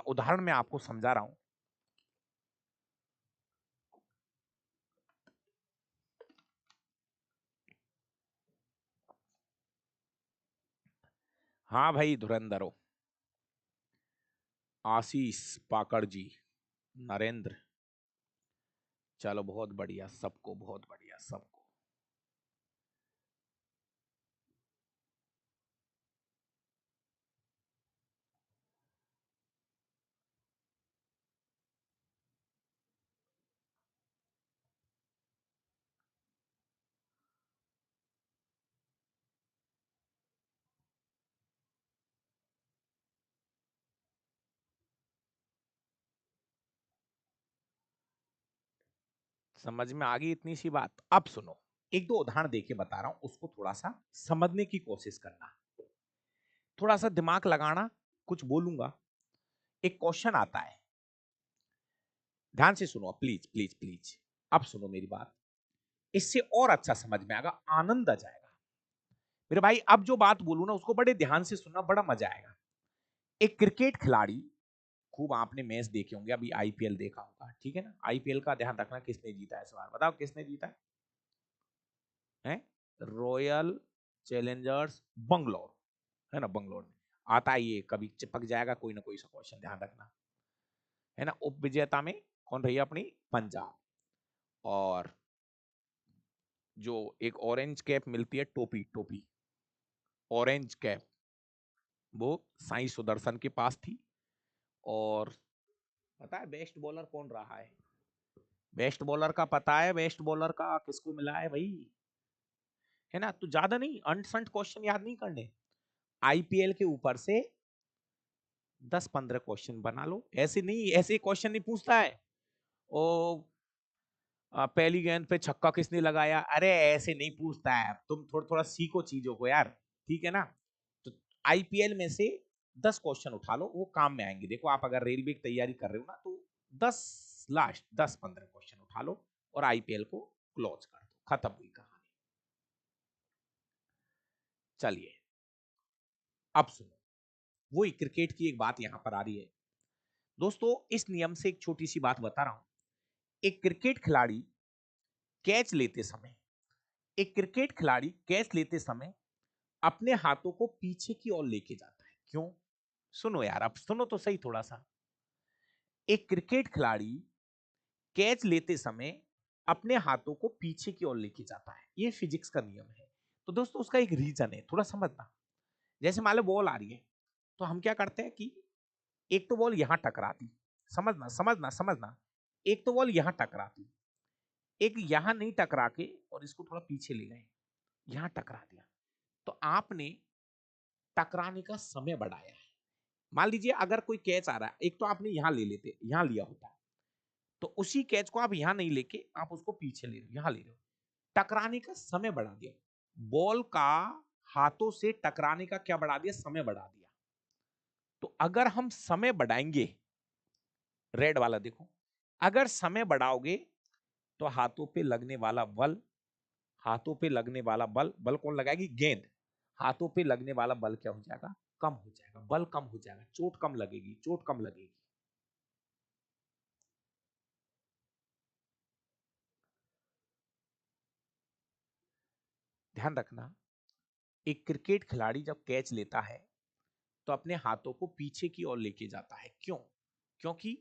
उदाहरण मैं आपको समझा रहा हूं। हाँ भाई धुरंधरो, आशीष पाकड़ जी, नरेंद्र, चलो बहुत बढ़िया, सबको बहुत बढ़िया सबको। समझ में आ गई इतनी सी बात? अब सुनो, एक दो उदाहरण देके बता रहा हूं, उसको थोड़ा सा समझने की कोशिश करना, थोड़ा सा दिमाग लगाना। कुछ बोलूंगा, एक क्वेश्चन आता है, ध्यान से सुनो प्लीज प्लीज प्लीज। अब सुनो मेरी बात, इससे और अच्छा समझ में आएगा, आनंद आ जाएगा मेरे भाई। अब जो बात बोलू ना उसको बड़े ध्यान से सुनना, बड़ा मजा आएगा। एक क्रिकेट खिलाड़ी, खूब आपने मैच देखे होंगे, अभी आईपीएल देखा होगा, ठीक है ना? आईपीएल का ध्यान रखना, किसने जीता है इस बार, बताओ किसने जीता है? रॉयल चैलेंजर्स बंगलोर, है ना? बंगलोर में आता है ये, कभी चिपक जाएगा कोई ना कोई सा क्वेश्चन, ध्यान रखना, है ना? उप विजेता में कौन रही अपनी? पंजाब। और जो एक ऑरेंज कैप मिलती है, टोपी टोपी, ऑरेंज कैप, वो साई सुदर्शन के पास थी। और पता है बेस्ट बॉलर कौन रहा है? बेस्ट बॉलर का पता है? बेस्ट बॉलर का किसको मिला है भाई? है ना? तो ज्यादा नहीं, अनसंट क्वेश्चन याद नहीं करने, आईपीएल के ऊपर से 10-15 क्वेश्चन बना लो। ऐसे नहीं, ऐसे क्वेश्चन नहीं पूछता है ओ पहली गेंद पे छक्का किसने लगाया, अरे ऐसे नहीं पूछता है। तुम थोड़ा थोड़ा सीखो चीजों को यार, ठीक है ना? तो आईपीएल में से 10 क्वेश्चन उठा लो, वो काम में आएंगे। देखो आप अगर रेलवे की तैयारी कर रहे हो ना, तो 10, लास्ट 10-15 क्वेश्चन उठा लो और आईपीएल को क्लोज कर दो, खत्म हुई कहानी। चलिए अब सुनो, वही क्रिकेट की एक बात यहां पर आ रही है दोस्तों। इस नियम से एक छोटी सी बात बता रहा हूं। एक क्रिकेट खिलाड़ी कैच लेते समय, एक क्रिकेट खिलाड़ी कैच लेते समय अपने हाथों को पीछे की ओर लेके जाता है, क्यों? सुनो यार, अब सुनो तो सही थोड़ा सा। एक क्रिकेट खिलाड़ी कैच लेते समय अपने हाथों को पीछे की ओर लेके जाता है, ये फिजिक्स का नियम है। तो दोस्तों उसका एक रीजन है, थोड़ा समझना। जैसे मान लो बॉल आ रही है, तो हम क्या करते हैं कि एक तो बॉल यहां टकराती, समझना समझना समझना, एक तो बॉल यहां टकराती, एक यहां नहीं टकरा के और इसको थोड़ा पीछे ले गए, यहां टकरा दिया, तो आपने टकराने का समय बढ़ाया है। मान लीजिए अगर कोई कैच आ रहा है, एक तो आपने यहां ले लेते, यहां लिया होता है, तो उसी कैच को आप यहां नहीं लेके आप उसको पीछे ले रहे हो, यहां ले रहे हो, टकराने का समय बढ़ा दिया। बॉल का हाथों से टकराने का क्या बढ़ा दिया? समय बढ़ा दिया। तो अगर हम समय बढ़ाएंगे, रेड वाला देखो, अगर समय बढ़ाओगे तो हाथों पे लगने वाला बल, हाथों पे लगने वाला बल, बल कौन लगाएगी? गेंद। हाथों पे लगने वाला बल क्या हो जाएगा? कम हो जाएगा, बल कम हो जाएगा, चोट कम लगेगी, चोट कम लगेगी। ध्यान रखना, एक क्रिकेट खिलाड़ी जब कैच लेता है तो अपने हाथों को पीछे की ओर लेके जाता है, क्यों? क्योंकि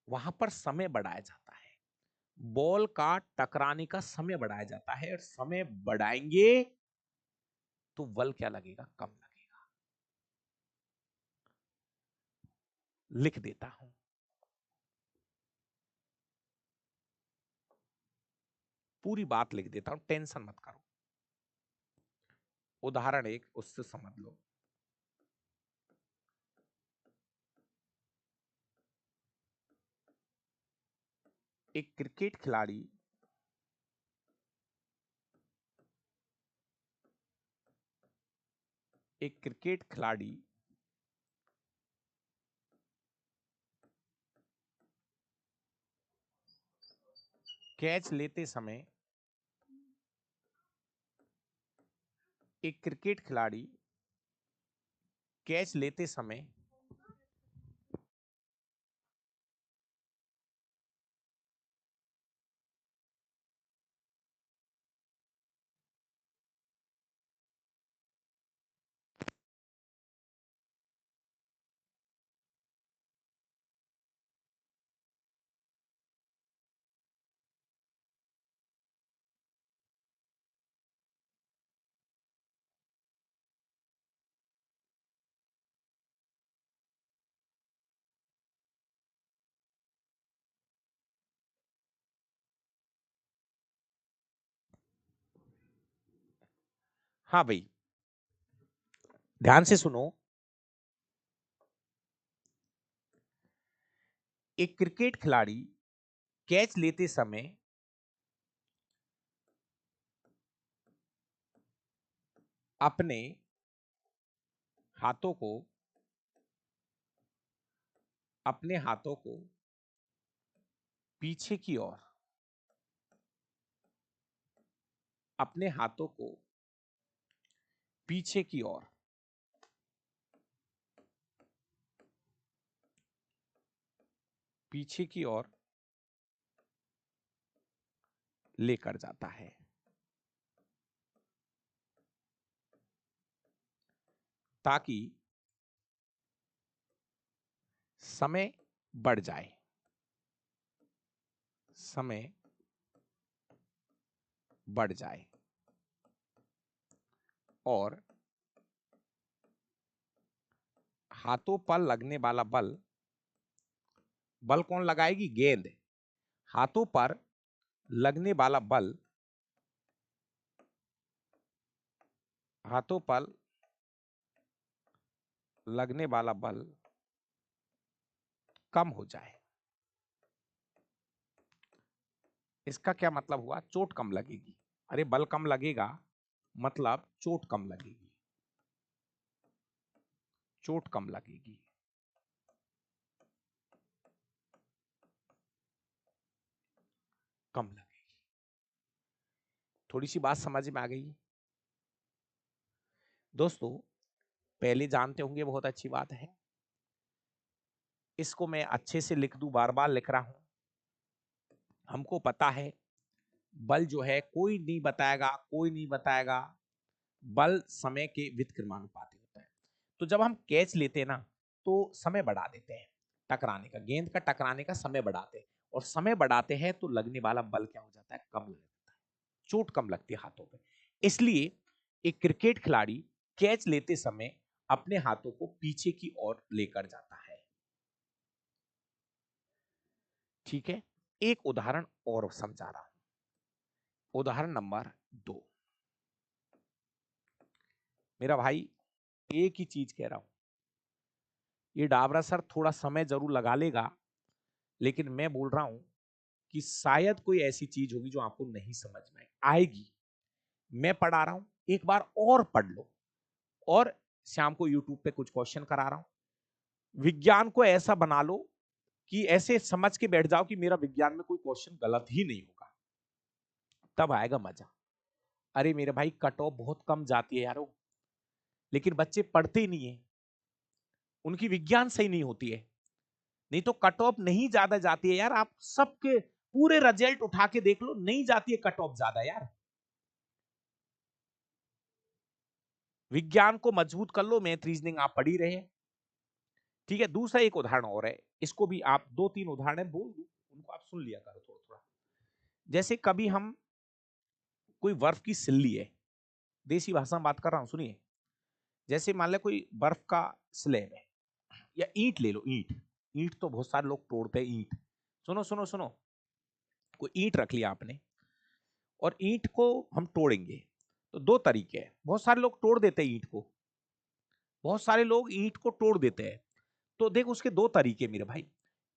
वहां पर समय बढ़ाया जाता है, बॉल का टकराने का समय बढ़ाया जाता है, और समय बढ़ाएंगे तो बल क्या लगेगा? कम लगेगा। लिख देता हूं, पूरी बात लिख देता हूं, टेंशन मत करो। उदाहरण एक, उससे समझ लो। एक क्रिकेट खिलाड़ी एक क्रिकेट खिलाड़ी कैच लेते समय एक क्रिकेट खिलाड़ी कैच लेते समय हाँ भाई, ध्यान से सुनो। एक क्रिकेट खिलाड़ी कैच लेते समय अपने हाथों को पीछे की ओर अपने हाथों को पीछे की ओर पीछे की ओर लेकर जाता है ताकि समय बढ़ जाए। समय बढ़ जाए और हाथों पर लगने वाला बल बल कौन लगाएगी? गेंद। हाथों पर लगने वाला बल हाथों पर लगने वाला बल कम हो जाए। इसका क्या मतलब हुआ? चोट कम लगेगी। अरे बल कम लगेगा मतलब चोट कम लगेगी। चोट कम लगेगी। कम लगेगी। थोड़ी सी बात समझ में आ गई दोस्तों? पहले जानते होंगे, बहुत अच्छी बात है। इसको मैं अच्छे से लिख दूं, बार बार लिख रहा हूं। हमको पता है बल जो है कोई नहीं बताएगा, बल समय के व्युत्क्रमानुपाती होता है। तो जब हम कैच लेते हैं ना, तो समय बढ़ा देते हैं टकराने का, गेंद का टकराने का समय बढ़ाते हैं, और समय बढ़ाते हैं तो लगने वाला बल क्या हो जाता है? कम लग जाता है। चोट कम लगती है हाथों पे। इसलिए एक क्रिकेट खिलाड़ी कैच लेते समय अपने हाथों को पीछे की ओर लेकर जाता है। ठीक है, एक उदाहरण और समझा रहा हूं। उदाहरण नंबर 2। मेरा भाई, एक ही चीज कह रहा हूं, ये डाबरा सर थोड़ा समय जरूर लगा लेगा, लेकिन मैं बोल रहा हूं कि शायद कोई ऐसी चीज होगी जो आपको नहीं समझ में आएगी। मैं पढ़ा रहा हूं, एक बार और पढ़ लो। और शाम को यूट्यूब पे कुछ क्वेश्चन करा रहा हूं। विज्ञान को ऐसा बना लो कि ऐसे समझ के बैठ जाओ कि मेरा विज्ञान में कोई क्वेश्चन गलत ही नहीं होगा, तब आएगा मजा। अरे मेरे भाई, कट ऑफ बहुत कम जाती है यारो, लेकिन बच्चे पढ़ते ही नहीं है, उनकी विज्ञान सही नहीं होती है। नहीं तो कट ऑफ नहीं ज्यादा जाती है यार। आप सबके पूरे रिजल्ट उठा के देख लो, नहीं जाती है कट ऑफ ज्यादा यार। विज्ञान को मजबूत कर लो, मैथ रीजनिंग आप पढ़ ही रहे हैं। ठीक है, दूसरा एक उदाहरण और है, इसको भी आप 2-3 उदाहरण बोल दू, उनको आप सुन लिया करो थोड़ा थोड़ा। जैसे कभी हम कोई बर्फ की सिल्ली है, देसी भाषा में बात कर रहा हूं, सुनिए। जैसे मान ले कोई बर्फ का स्लैब है, या ईंट ले लो, ईंट। ईंट तो बहुत सारे लोग तोड़ते हैं, ईंट। सुनो सुनो सुनो, कोई ईंट रख लिया आपने, और ईंट को हम तोड़ेंगे। तो दो तरीके हैं, बहुत सारे लोग तोड़ देते हैं ईंट को, बहुत सारे लोग ईंट को तोड़ देते हैं। तो देख, उसके दो तरीके मेरे भाई।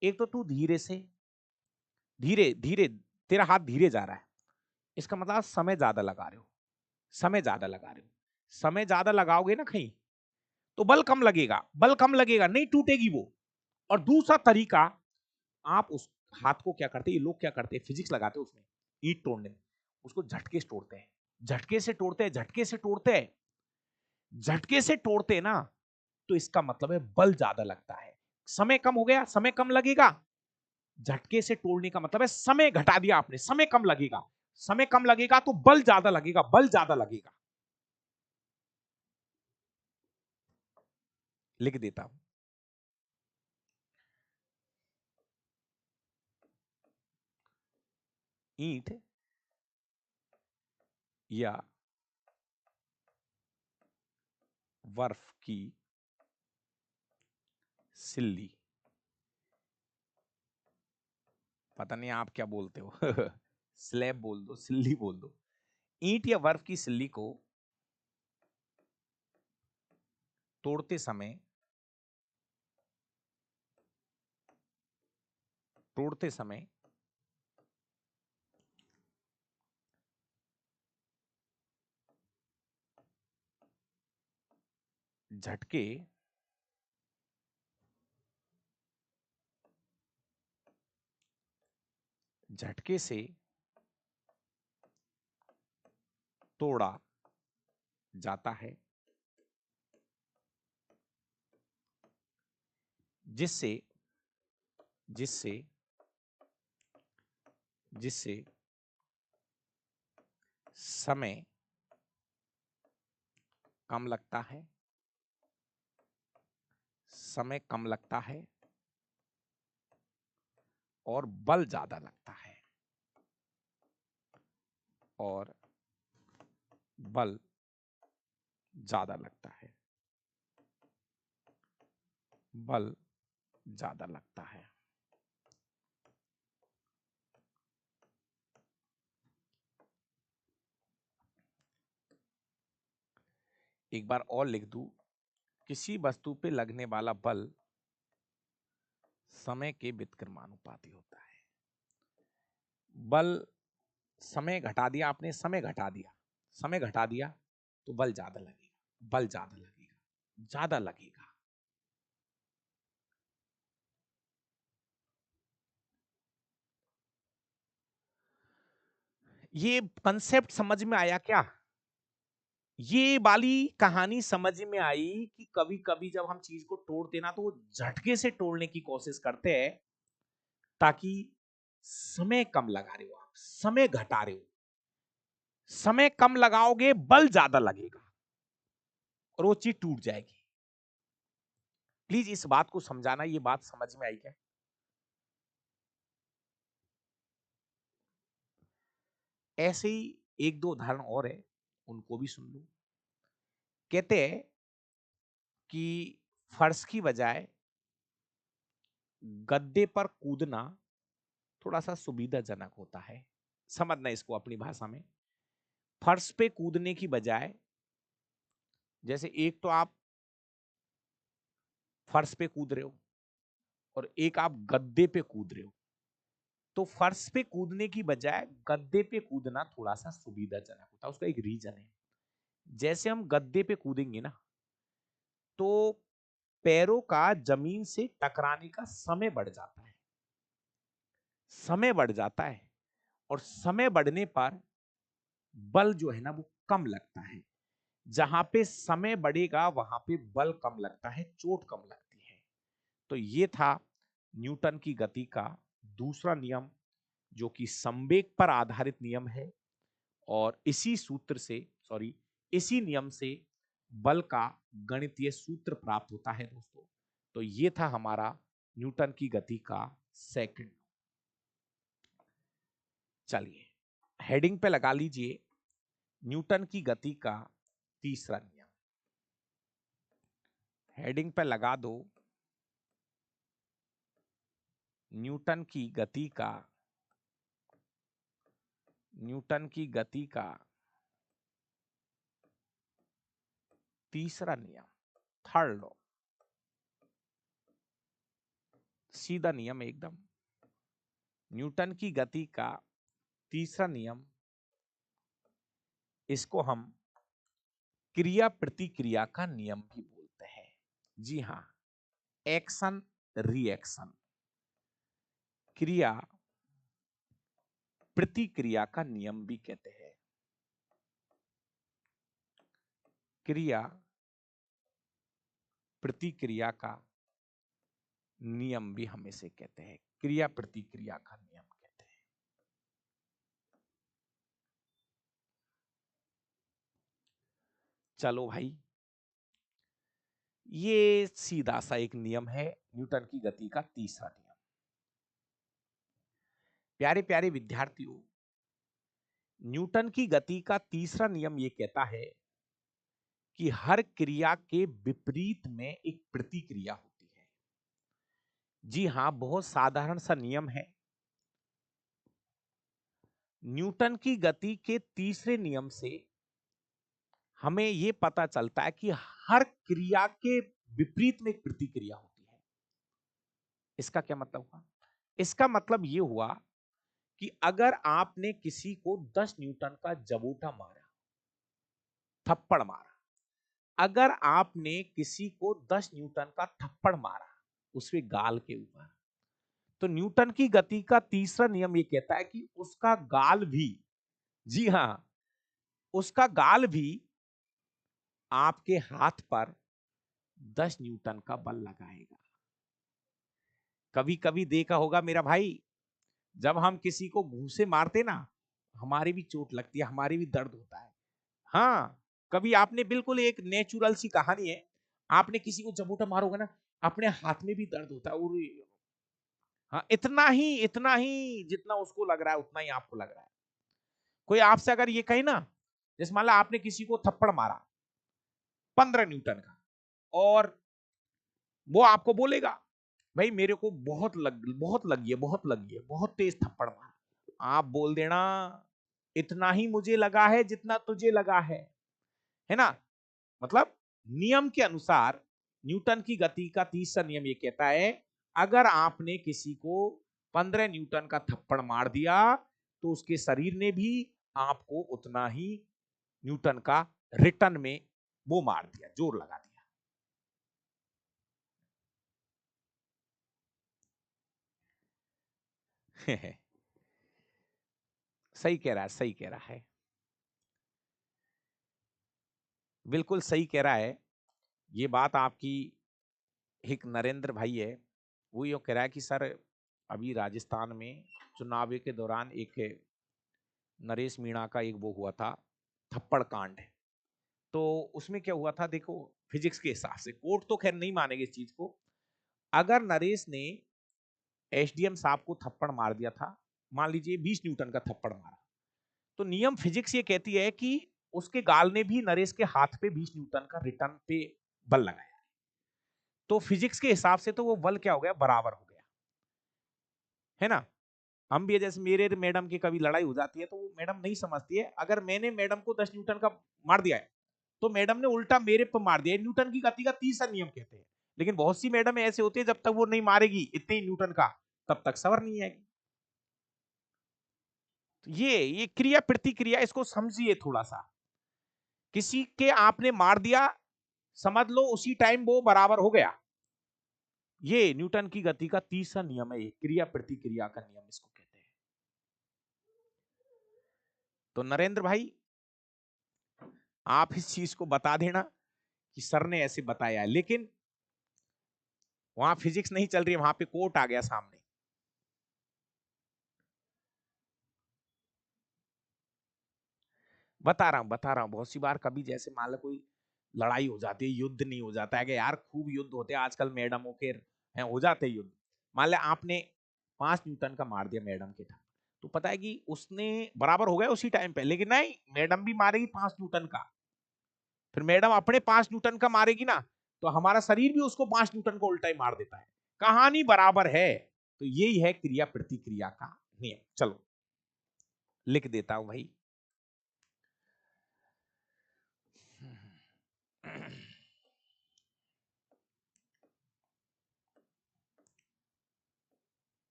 एक तो तू धीरे से, धीरे धीरे, तेरा हाथ धीरे जा रहा है, इसका मतलब आप समय ज्यादा लगा रहे हो। समय ज्यादा लगा रहे हो, समय ज्यादा लगाओगे ना कहीं, तो बल कम लगेगा, बल कम लगेगा, नहीं टूटेगी वो। और दूसरा तरीका, आप उस हाथ को क्या करते हैं ये लोग, क्या करते हैं, फिजिक्स लगाते हैं उसमें, ईंट तोड़ने में, उसको झटके से तोड़ते हैं, झटके से तोड़ते हैं, झटके से तोड़ते हैं, झटके से तोड़ते हैं ना, तो इसका मतलब है बल ज्यादा लगता है। समय कम हो गया, समय कम लगेगा। झटके से तोड़ने का मतलब है समय घटा दिया आपने, समय कम लगेगा, समय कम लगेगा तो बल ज्यादा लगेगा, बल ज्यादा लगेगा। लिख देता हूं, ईंट या बर्फ की सिल्ली, पता नहीं आप क्या बोलते हो स्लैब बोल दो, सिल्ली बोल दो। ईंट या बर्फ की सिल्ली को तोड़ते समय, तोड़ते समय झटके झटके से तोड़ा जाता है, जिससे जिससे जिससे समय कम लगता है, समय कम लगता है और बल ज्यादा लगता है, और बल ज्यादा लगता है, बल ज्यादा लगता है। एक बार और लिख दूं, किसी वस्तु पे लगने वाला बल समय के व्युत्क्रमानुपाती होता है। बल, समय घटा दिया आपने, समय घटा दिया, समय घटा दिया तो बल ज्यादा लगेगा, बल ज्यादा लगेगा, ज्यादा लगेगा। ये कंसेप्ट समझ में आया क्या? ये वाली कहानी समझ में आई कि कभी कभी जब हम चीज को तोड़ते ना, तो वो झटके से तोड़ने की कोशिश करते हैं, ताकि समय कम लगा रहे हो आप, समय घटा रहे हो, समय कम लगाओगे बल ज्यादा लगेगा और वो चीज टूट जाएगी। प्लीज इस बात को समझाना, ये बात समझ में आई क्या? ऐसे ही एक दो उदाहरण और है, उनको भी सुन लो। कहते हैं कि फर्श की बजाय गद्दे पर कूदना थोड़ा सा सुविधाजनक होता है। समझना इसको अपनी भाषा में। फर्श पे कूदने की बजाय, जैसे एक तो आप फर्श पे कूद रहे हो और एक आप गद्दे पे कूद रहे हो, तो फर्श पे कूदने की बजाय गद्दे पे कूदना थोड़ा सा सुविधाजनक होता है। उसका एक रीजन है। जैसे हम गद्दे पे कूदेंगे ना, तो पैरों का जमीन से टकराने का समय बढ़ जाता है, समय बढ़ जाता है, और समय बढ़ने पर बल जो है ना वो कम लगता है। जहां पे समय बढ़ेगा वहां पे बल कम लगता है, चोट कम लगती है। तो ये था न्यूटन की गति का दूसरा नियम, जो कि संवेग पर आधारित नियम है। और इसी सूत्र से, सॉरी, इसी नियम से बल का गणितीय सूत्र प्राप्त होता है दोस्तों। तो ये था हमारा न्यूटन की गति का सेकंड। चलिए हेडिंग पे लगा लीजिए न्यूटन की गति का तीसरा नियम। हेडिंग पे लगा दो न्यूटन की गति का, न्यूटन की गति का तीसरा नियम, थर्ड लॉ। सीधा नियम एकदम। न्यूटन की गति का तीसरा नियम, इसको हम क्रिया प्रतिक्रिया का नियम भी बोलते हैं। जी हां, एक्शन रिएक्शन। क्रिया प्रतिक्रिया का नियम भी कहते हैं। क्रिया प्रतिक्रिया का नियम भी हम इसे कहते हैं। क्रिया प्रतिक्रिया का नियम कहते हैं। चलो भाई, ये सीधा सा एक नियम है, न्यूटन की गति का तीसरा नियम। प्यारे प्यारे विद्यार्थियों, न्यूटन की गति का तीसरा नियम ये कहता है कि हर क्रिया के विपरीत में एक प्रतिक्रिया होती है। जी हां, बहुत साधारण सा नियम है। न्यूटन की गति के तीसरे नियम से हमें यह पता चलता है कि हर क्रिया के विपरीत में एक प्रतिक्रिया होती है। इसका क्या मतलब हुआ? इसका मतलब यह हुआ कि अगर आपने किसी को 10 न्यूटन का जबूटा मारा, थप्पड़ मारा, अगर आपने किसी को 10 न्यूटन का थप्पड़ मारा उसके गाल के ऊपर, तो न्यूटन की गति का तीसरा नियम यह कहता है कि उसका गाल भी, जी हां, उसका गाल भी आपके हाथ पर 10 न्यूटन का बल लगाएगा। कभी कभी देखा होगा मेरा भाई, जब हम किसी को घूंसे मारते ना, हमारी भी चोट लगती है, हमारी भी दर्द होता है। हाँ, कभी आपने, बिल्कुल एक नेचुरल सी कहानी है, आपने किसी को जबूटा मारोगे ना, अपने हाथ में भी दर्द होता है। और हाँ, इतना ही जितना उसको लग रहा है उतना ही आपको लग रहा है। कोई आपसे अगर ये कहे ना, जैसे मान लो आपने किसी को थप्पड़ मारा 15 न्यूटन का, और वो आपको बोलेगा भाई मेरे को बहुत लगी है, बहुत लगी है, बहुत तेज थप्पड़ मारा। आप बोल देना इतना ही मुझे लगा है जितना तुझे लगा है ना? मतलब नियम के अनुसार, न्यूटन की गति का तीसरा नियम ये कहता है, अगर आपने किसी को 15 न्यूटन का थप्पड़ मार दिया तो उसके शरीर ने भी आपको उतना ही न्यूटन का रिटर्न में वो मार दिया, जोर लगा दिया। सही कह रहा है, सही कह रहा है, बिल्कुल सही कह रहा है। ये बात आपकी, एक नरेंद्र भाई है, वो ये कह रहा है कि सर अभी राजस्थान में चुनाव के दौरान एक नरेश मीणा का एक वो हुआ था, थप्पड़ कांड। तो उसमें क्या हुआ था देखो, फिजिक्स के हिसाब से कोर्ट तो खैर नहीं मानेगी इस चीज को, अगर नरेश ने एसडीएम साहब को थप्पड़ मार दिया था, मान लीजिए 20 न्यूटन का थप्पड़ मारा, तो नियम फिजिक्स ये कहती है कि उसके गाल ने भी नरेश के हाथ पे 20 न्यूटन का रिटर्न पे बल लगाया। तो फिजिक्स के हिसाब से तो वो बल क्या हो गया, बराबर हो गया, है ना? हम भी, जैसे मेरे मैडम की कभी लड़ाई हो जाती है तो वो मैडम नहीं समझती है, अगर मैंने मैडम को 10 न्यूटन का मार दिया है तो मैडम ने उल्टा मेरे पर मार दिया। न्यूटन की गति का तीसरा नियम कहते हैं। लेकिन बहुत सी मैडम ऐसे होती है, जब तक वो नहीं मारेगी इतने ही न्यूटन का, तब तक सबर नहीं आएगी। तो ये क्रिया प्रतिक्रिया, इसको समझिए थोड़ा सा। किसी के आपने मार दिया, समझ लो उसी टाइम वो बराबर हो गया। ये न्यूटन की गति का तीसरा नियम है, ये क्रिया प्रतिक्रिया का नियम इसको कहते हैं। तो नरेंद्र भाई, आप इस चीज को बता देना कि सर ने ऐसे बताया है, लेकिन वहां फिजिक्स नहीं चल रही है, वहां पे कोर्ट आ गया सामने। बता रहा हूं, बहुत सी बार कभी जैसे मान लो कोई लड़ाई हो जाती है, युद्ध नहीं हो जाता है कि यार, खूब युद्ध होते हैं आजकल मैडमों के हैं, हो जाते हैं युद्ध। मान लिया आपने 5 न्यूटन का मार दिया मैडम के था, तो पता है कि उसने बराबर हो गया उसी टाइम पे, लेकिन नहीं, मैडम भी मारेगी 5 न्यूटन का, फिर मैडम अपने 5 न्यूटन का मारेगी ना, तो हमारा शरीर भी उसको 5 न्यूटन को उल्टा ही मार देता है। कहानी बराबर है। तो यही है क्रिया प्रतिक्रिया का नियम। चलो लिख देता हूं भाई।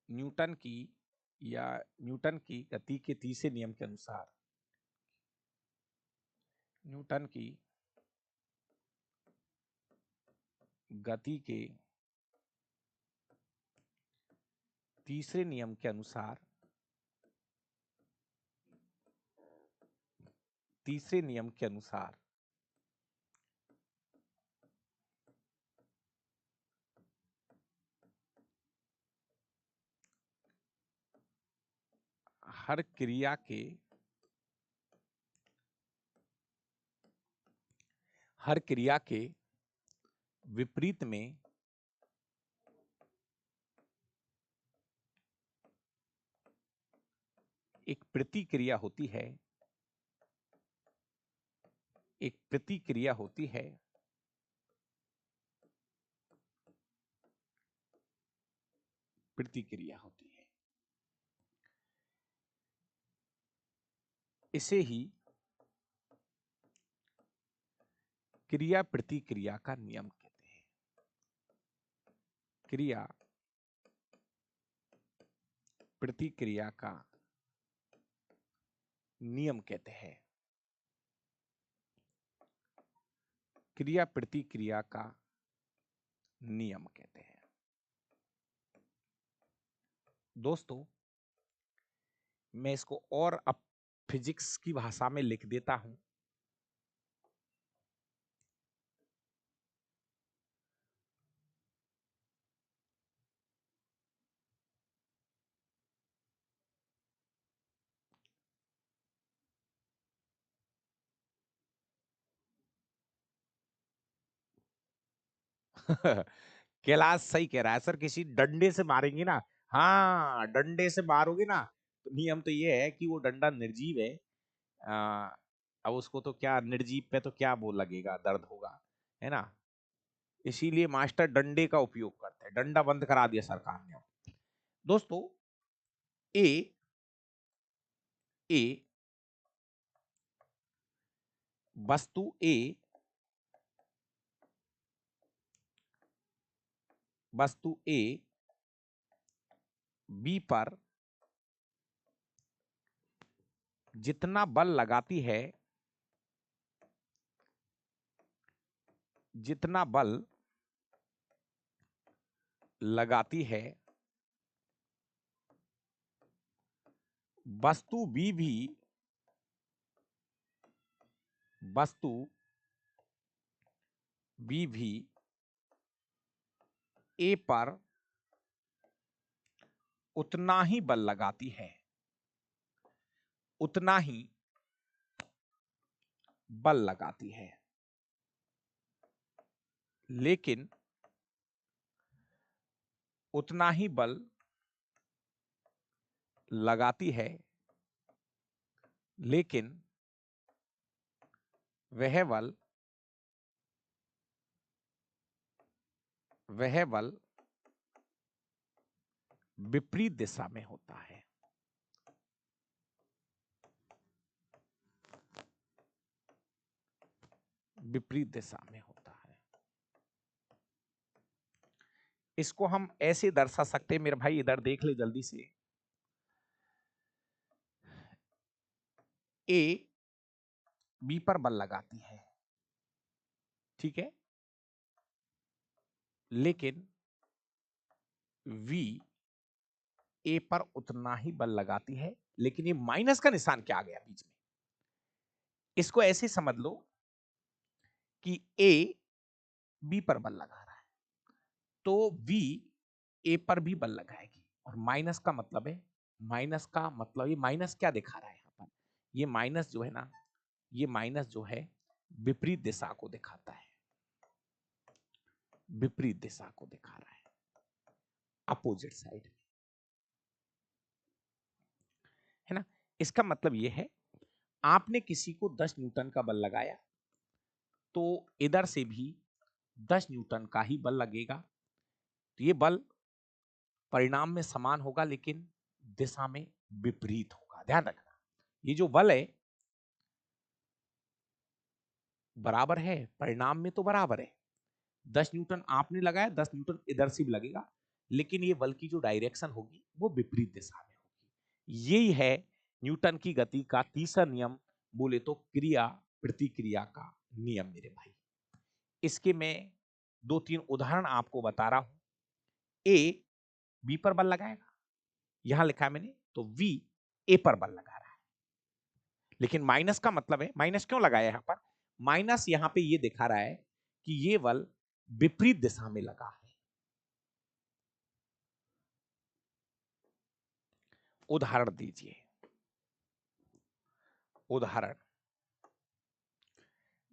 न्यूटन की, या न्यूटन की गति के तीसरे नियम के अनुसार, न्यूटन की गति के तीसरे नियम के अनुसार, तीसरे नियम के अनुसार हर क्रिया के, हर क्रिया के विपरीत में एक प्रतिक्रिया होती है, एक प्रतिक्रिया होती है प्रतिक्रिया होती है। इसे ही क्रिया प्रतिक्रिया का नियम कहते हैं। क्रिया प्रतिक्रिया का नियम कहते हैं। क्रिया प्रतिक्रिया का नियम कहते हैं। दोस्तों, मैं इसको और अब फिजिक्स की भाषा में लिख देता हूं। कैलाश सही कह रहा है सर, किसी डंडे से मारेंगे ना, हाँ डंडे से मारोगे ना, तो नियम तो ये है कि वो डंडा निर्जीव है। आ, अब उसको तो क्या, निर्जीव पे तो क्या वो लगेगा, दर्द होगा, है ना। इसीलिए मास्टर डंडे का उपयोग करते हैं, डंडा बंद करा दिया सरकार ने। दोस्तों, ए ए वस्तु ए, वस्तु ए बी पर जितना बल लगाती है, जितना बल लगाती है, वस्तु बी भी, वस्तु बी भी ए पर उतना ही बल लगाती है, उतना ही बल लगाती है, लेकिन उतना ही बल लगाती है, लेकिन वह बल, वह बल विपरीत दिशा में होता है। विपरीत दिशा में होता है। इसको हम ऐसे दर्शा सकते हैं, मेरे भाई इधर देख ले जल्दी से। ए बी पर बल लगाती है, ठीक है, लेकिन वी ए पर उतना ही बल लगाती है, लेकिन ये माइनस का निशान क्या आ गया बीच में, इसको ऐसे समझ लो कि ए बी पर बल लगा रहा है, तो वी ए पर भी बल लगाएगी, और माइनस का मतलब है, माइनस का मतलब, ये माइनस क्या दिखा रहा है यहां पर, ये माइनस जो है ना, ये माइनस जो है विपरीत दिशा को दिखाता है, विपरीत दिशा को दिखा रहा है, अपोजिट साइड में, है ना। इसका मतलब ये है, आपने किसी को 10 न्यूटन का बल लगाया, तो इधर से भी 10 न्यूटन का ही बल लगेगा, तो ये बल परिणाम में समान होगा, लेकिन दिशा में विपरीत होगा। ध्यान रखना, ये जो बल है बराबर है, परिणाम में तो बराबर है, 10 न्यूटन आपने लगाया, 10 न्यूटन इधर से भी लगेगा, लेकिन ये बल की जो डायरेक्शन होगी वो विपरीत दिशा में होगी। यही है न्यूटन की गति का तीसरा नियम, बोले तो क्रिया प्रतिक्रिया का नियम मेरे भाई। इसके मैं 2-3 उदाहरण आपको बता रहा हूं। ए बी पर बल लगाएगा, यहां लिखा है मैंने, तो V A पर बल लगा रहा है। लेकिन माइनस का मतलब है, माइनस क्यों लगाया यहां पर? माइनस यहां पे ये दिखा रहा है कि ये बल विपरीत दिशा में लगा है। उदाहरण दीजिए, उदाहरण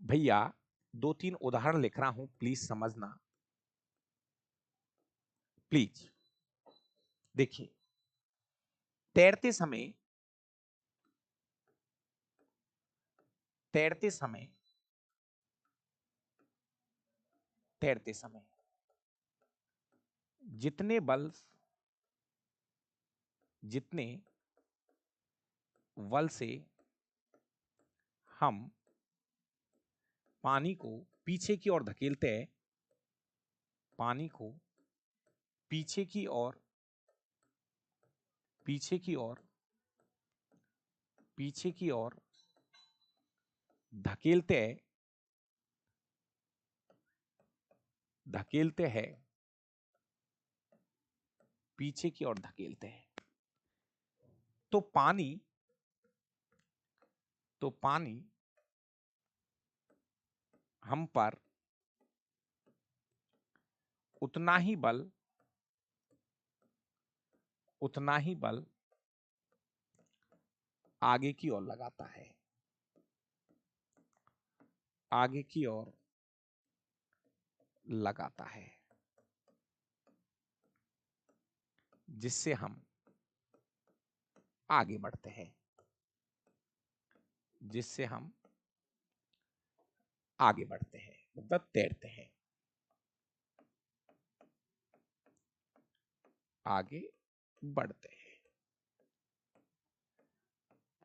भैया 2-3 उदाहरण लिख रहा हूं, प्लीज समझना, प्लीज। देखिए, तैरते समय, तैरते समय, तैरते समय जितने बल, जितने बल से हम पानी को पीछे की ओर धकेलते हैं, पानी को पीछे की ओर, पीछे की ओर, पीछे की ओर धकेलते हैं, धकेलते हैं, पीछे की ओर धकेलते हैं, तो पानी, तो पानी हम पर उतना ही बल, उतना ही बल आगे की ओर लगाता है, आगे की ओर लगाता है, जिससे हम आगे बढ़ते हैं, जिससे हम आगे बढ़ते हैं, मतलब तैरते हैं, आगे बढ़ते हैं।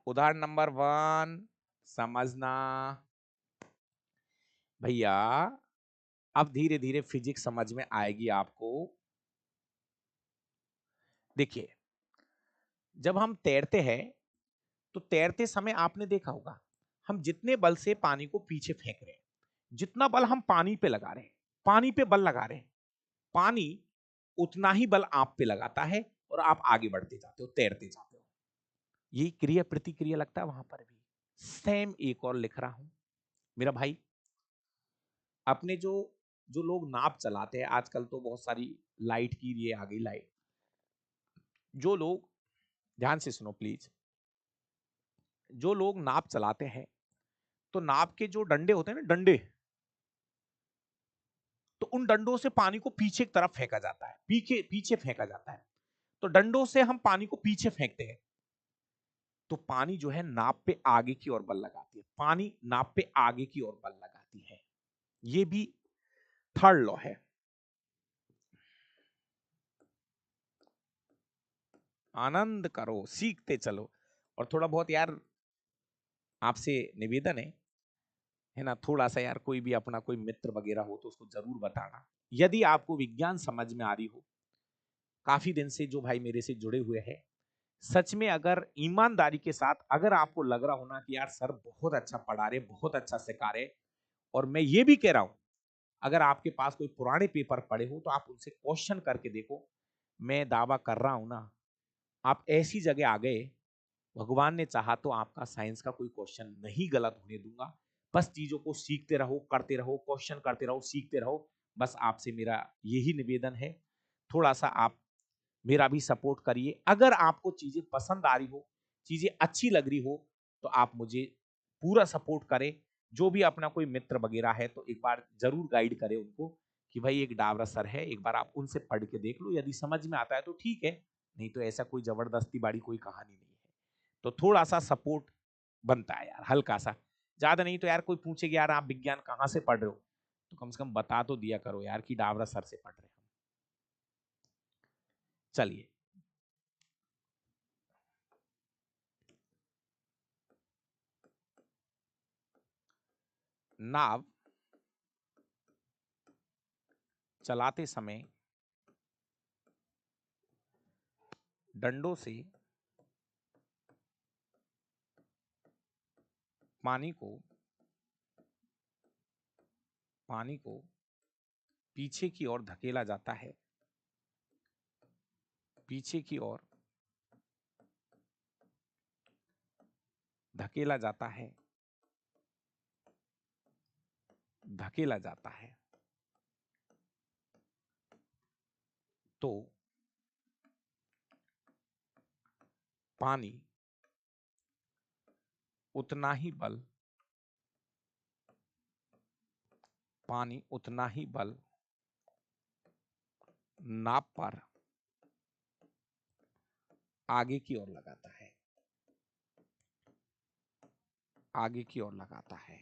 उदाहरण नंबर 1 समझना भैया, अब धीरे धीरे फिजिक्स समझ में आएगी आपको। देखिए, जब हम तैरते हैं तो तैरते समय आपने देखा होगा, हम जितने बल से पानी को पीछे फेंक रहे हैं, जितना बल हम पानी पे लगा रहे हैं, पानी पे बल लगा रहे हैं, पानी उतना ही बल आप पे लगाता है और आप आगे बढ़ते जाते हो, तैरते जाते हो। यही क्रिया प्रतिक्रिया लगता है वहां पर भी। सेम एक और लिख रहा हूं मेरा भाई, अपने जो जो लोग नाव चलाते हैं आजकल, तो बहुत सारी लाइट की ये आ गई लाइट, जो लोग, ध्यान से सुनो प्लीज, जो लोग नाव चलाते हैं तो नाव के जो डंडे होते हैं ना, डंडे, तो उन डंडों से पानी को पीछे की तरफ फेंका जाता है, पीछे पीछे फेंका जाता है। तो डंडों से हम पानी को पीछे फेंकते हैं, तो पानी जो है नाव पे आगे की ओर बल लगाती है, पानी नाव पे आगे की ओर बल लगाती है। ये भी थर्ड लॉ है। आनंद करो, सीखते चलो। और थोड़ा बहुत यार आपसे निवेदन है ना, थोड़ा सा यार कोई भी अपना कोई मित्र वगैरह हो तो उसको जरूर बताना, यदि आपको विज्ञान समझ में आ रही हो। काफी दिन से जो भाई मेरे से जुड़े हुए हैं, सच में अगर ईमानदारी के साथ अगर आपको लग रहा हो ना कि यार सर बहुत अच्छा पढ़ा रहे, बहुत अच्छा सिखा रहे, और मैं ये भी कह रहा हूं, अगर आपके पास कोई पुराने पेपर पड़े हो तो आप उनसे क्वेश्चन करके देखो, मैं दावा कर रहा हूं ना, आप ऐसी जगह आ गए, भगवान ने चाहा तो आपका साइंस का कोई क्वेश्चन नहीं गलत होने दूंगा। बस चीजों को सीखते रहो, करते रहो, क्वेश्चन करते रहो, सीखते रहो। बस आपसे मेरा यही निवेदन है, थोड़ा सा आप मेरा भी सपोर्ट करिए। अगर आपको चीजें पसंद आ रही हो, चीजें अच्छी लग रही हो, तो आप मुझे पूरा सपोर्ट करें। जो भी अपना कोई मित्र वगैरह है तो एक बार जरूर गाइड करें उनको कि भाई एक डावरा सर है, एक बार आप उनसे पढ़ के देख लो, यदि समझ में आता है तो ठीक है, नहीं तो ऐसा कोई जबरदस्ती बाड़ी कोई कहानी नहीं है। तो थोड़ा सा सपोर्ट बनता है यार, हल्का सा, ज्यादा नहीं। तो यार कोई पूछे कि यार आप विज्ञान कहाँ से पढ़ रहे हो, तो कम से कम बता तो दिया करो यार कि डावरा सर से पढ़ रहे हैं। चलिए, नाव चलाते समय डंडों से पानी को, पानी को पीछे की ओर धकेला जाता है, पीछे की ओर धकेला जाता है, धकेला जाता है, तो पानी उतना ही बल, पानी उतना ही बल नाप पर आगे की ओर लगाता है, आगे की ओर लगाता है,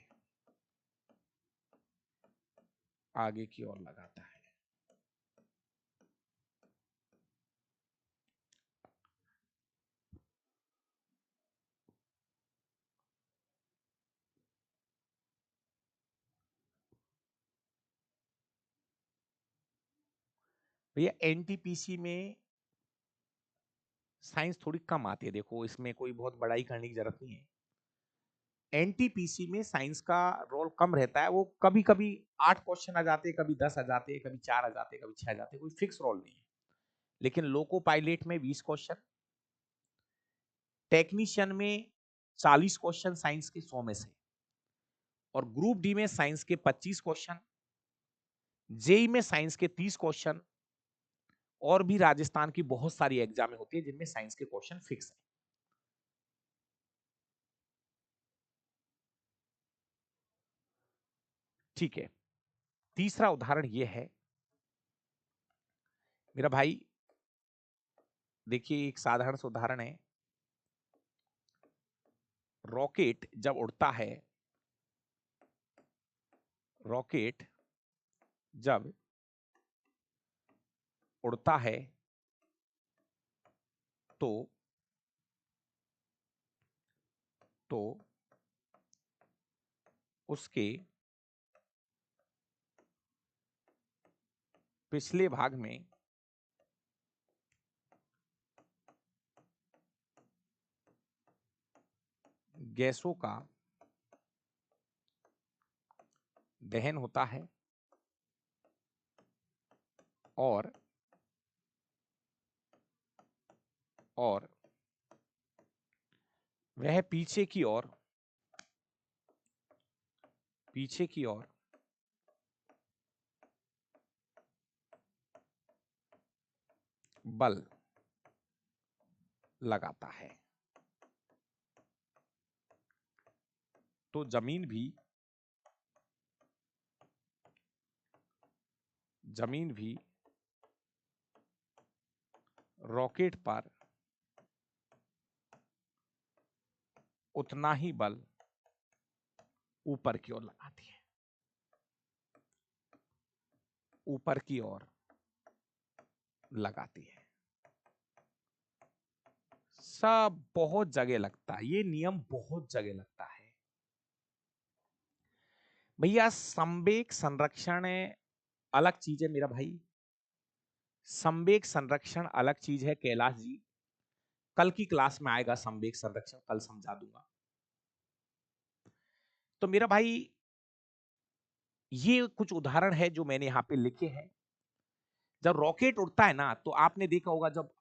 आगे की ओर लगाता है। भैया एनटीपीसी में साइंस थोड़ी कम आती है, देखो इसमें कोई बहुत बड़ाई करने की जरूरत नहीं है। एनटीपीसी में साइंस का रोल कम रहता है, वो कभी कभी 8 क्वेश्चन आ जाते हैं, कभी 10 आ जाते हैं, कभी 4 आ जाते हैं, कभी 6 आ जाते हैं, कोई फिक्स रोल नहीं है। लेकिन लोको पायलट में 20 क्वेश्चन, टेक्नीशियन में 40 क्वेश्चन साइंस के 100 में से, और ग्रुप डी में साइंस के 25 क्वेश्चन, जेई में साइंस के 30 क्वेश्चन, और भी राजस्थान की बहुत सारी एग्जामें होती है जिनमें साइंस के क्वेश्चन फिक्स है। ठीक है, तीसरा उदाहरण यह है मेरा भाई, देखिए एक साधारण सा उदाहरण है। रॉकेट जब उड़ता है, रॉकेट जब उड़ता है तो तो उसके पिछले भाग में गैसों का दहन होता है और वह पीछे की ओर बल लगाता है, तो जमीन भी रॉकेट पर उतना ही बल ऊपर की ओर लगाती है, ऊपर की ओर लगाती है। सब बहुत जगह लगता है, ये नियम बहुत जगह लगता है भैया। संवेग संरक्षण अलग चीज है मेरा भाई, संवेग संरक्षण अलग चीज है कैलाश जी। कल की क्लास में आएगा संवेग संरक्षण, कल समझा दूंगा। तो मेरा भाई ये कुछ उदाहरण है जो मैंने यहां पे लिखे हैं। जब रॉकेट उड़ता है ना, तो आपने देखा होगा, जब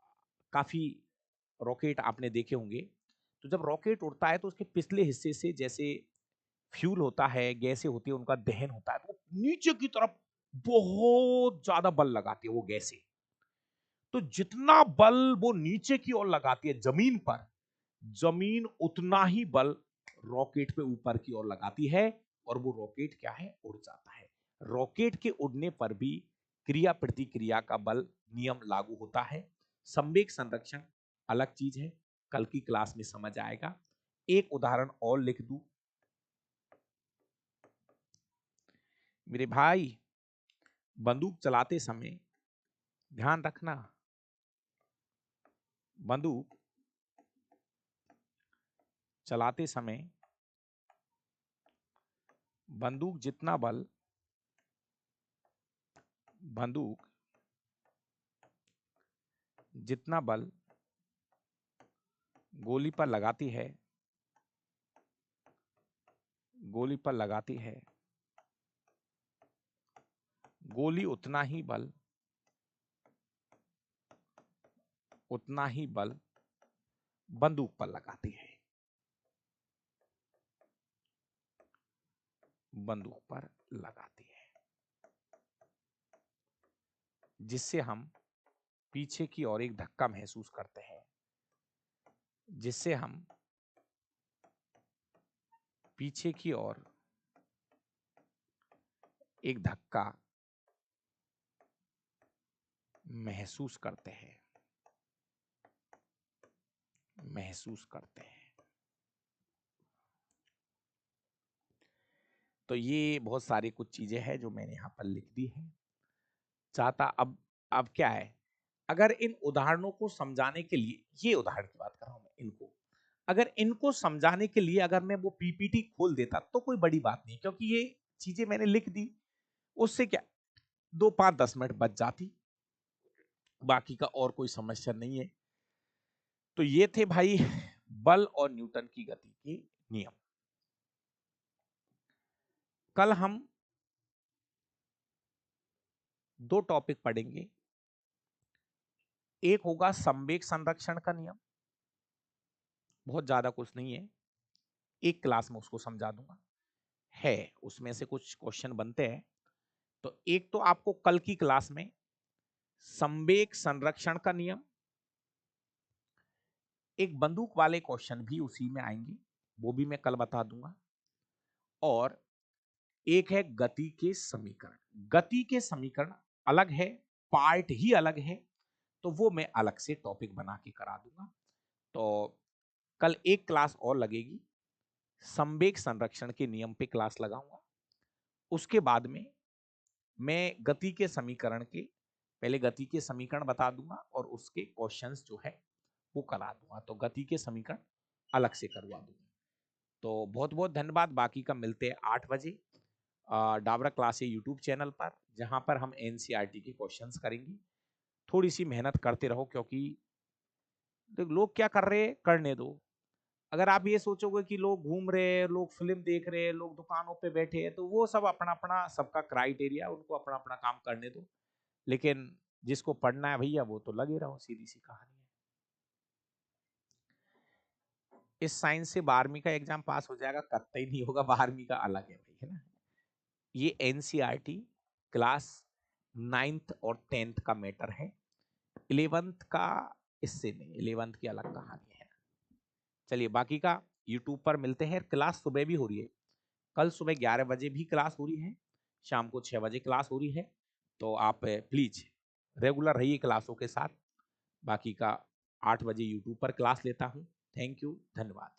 काफी रॉकेट आपने देखे होंगे, तो जब रॉकेट उड़ता है तो उसके पिछले हिस्से से जैसे फ्यूल होता है, गैसें होती है, उनका दहन होता है, तो नीचे की तरफ बहुत ज्यादा बल लगाती है वो गैसें। तो जितना बल वो नीचे की ओर लगाती है जमीन पर, जमीन उतना ही बल रॉकेट पे ऊपर की ओर लगाती है, और वो रॉकेट क्या है, उड़ जाता है। रॉकेट के उड़ने पर भी क्रिया प्रतिक्रिया का बल नियम लागू होता है। संवेग संरक्षण अलग चीज है, कल की क्लास में समझ आएगा। एक उदाहरण और लिख दूं मेरे भाई, बंदूक चलाते समय ध्यान रखना, बंदूक चलाते समय बंदूक जितना बल, बंदूक जितना बल गोली पर लगाती है, गोली पर लगाती है, गोली उतना ही बल, उतना ही बल बंदूक पर लगाती है। बंदूक पर लगाती है, जिससे हम पीछे की ओर एक धक्का महसूस करते हैं, जिससे हम पीछे की ओर एक धक्का महसूस करते हैं, महसूस करते हैं। तो ये बहुत सारी कुछ चीजें हैं जो मैंने यहां पर लिख दी है। चाहता अब क्या है, अगर इन उदाहरणों को समझाने के लिए, ये उदाहरण की बात कर रहा हूं मैं, इनको अगर इनको समझाने के लिए अगर मैं वो पीपीटी खोल देता तो कोई बड़ी बात नहीं, क्योंकि ये चीजें मैंने लिख दी, उससे क्या 2 5 10 मिनट बच जाती, बाकी का और कोई समस्या नहीं है। तो ये थे भाई बल और न्यूटन की गति के नियम। कल हम 2 टॉपिक पढ़ेंगे। एक होगा संवेग संरक्षण का नियम, बहुत ज्यादा कुछ नहीं है, एक क्लास में उसको समझा दूंगा, है उसमें से कुछ क्वेश्चन बनते हैं। तो एक तो आपको कल की क्लास में संवेग संरक्षण का नियम, एक बंदूक वाले क्वेश्चन भी उसी में आएंगे, वो भी मैं कल बता दूंगा। और एक है गति के समीकरण। गति के समीकरण अलग है, पार्ट ही अलग है, तो वो मैं अलग से टॉपिक बना के करा दूंगा। तो कल एक क्लास और लगेगी, संवेग संरक्षण के नियम पे क्लास लगाऊंगा। उसके बाद में मैं गति के समीकरण के, पहले गति के समीकरण बता दूंगा और उसके क्वेश्चंस जो है वो करा दूंगा। तो गति के समीकरण अलग से करवा दूंगा। तो बहुत बहुत धन्यवाद। बाकी का मिलते हैं 8 बजे डाबरा क्लास यूट्यूब चैनल पर, जहां पर हम एनसीईआरटी के क्वेश्चंस करेंगे। थोड़ी सी मेहनत करते रहो, क्योंकि लोग क्या कर रहे हैं करने दो। अगर आप ये सोचोगे कि लोग घूम रहे हैं, लोग फिल्म देख रहे हैं, लोग दुकानों पे बैठे हैं, तो वो सब अपना अपना सबका क्राइटेरिया, उनको अपना अपना काम करने दो। लेकिन जिसको पढ़ना है भैया वो तो लगे रहो, सीधी सी कहानी है। इस साइंस से 12वीं का एग्जाम पास हो जाएगा, कतई नहीं होगा, 12वीं का अलग है भाई, है ना। ये एनसीईआरटी क्लास 9th और 10th का मैटर है, 11th का इससे नहीं, 11th की अलग कहानी है। चलिए बाकी का यूट्यूब पर मिलते हैं। क्लास सुबह भी हो रही है, कल सुबह 11 बजे भी क्लास हो रही है, शाम को 6 बजे क्लास हो रही है। तो आप प्लीज रेगुलर रहिए क्लासों के साथ। बाकी का 8 बजे यूट्यूब पर क्लास लेता हूं। थैंक यू, धन्यवाद।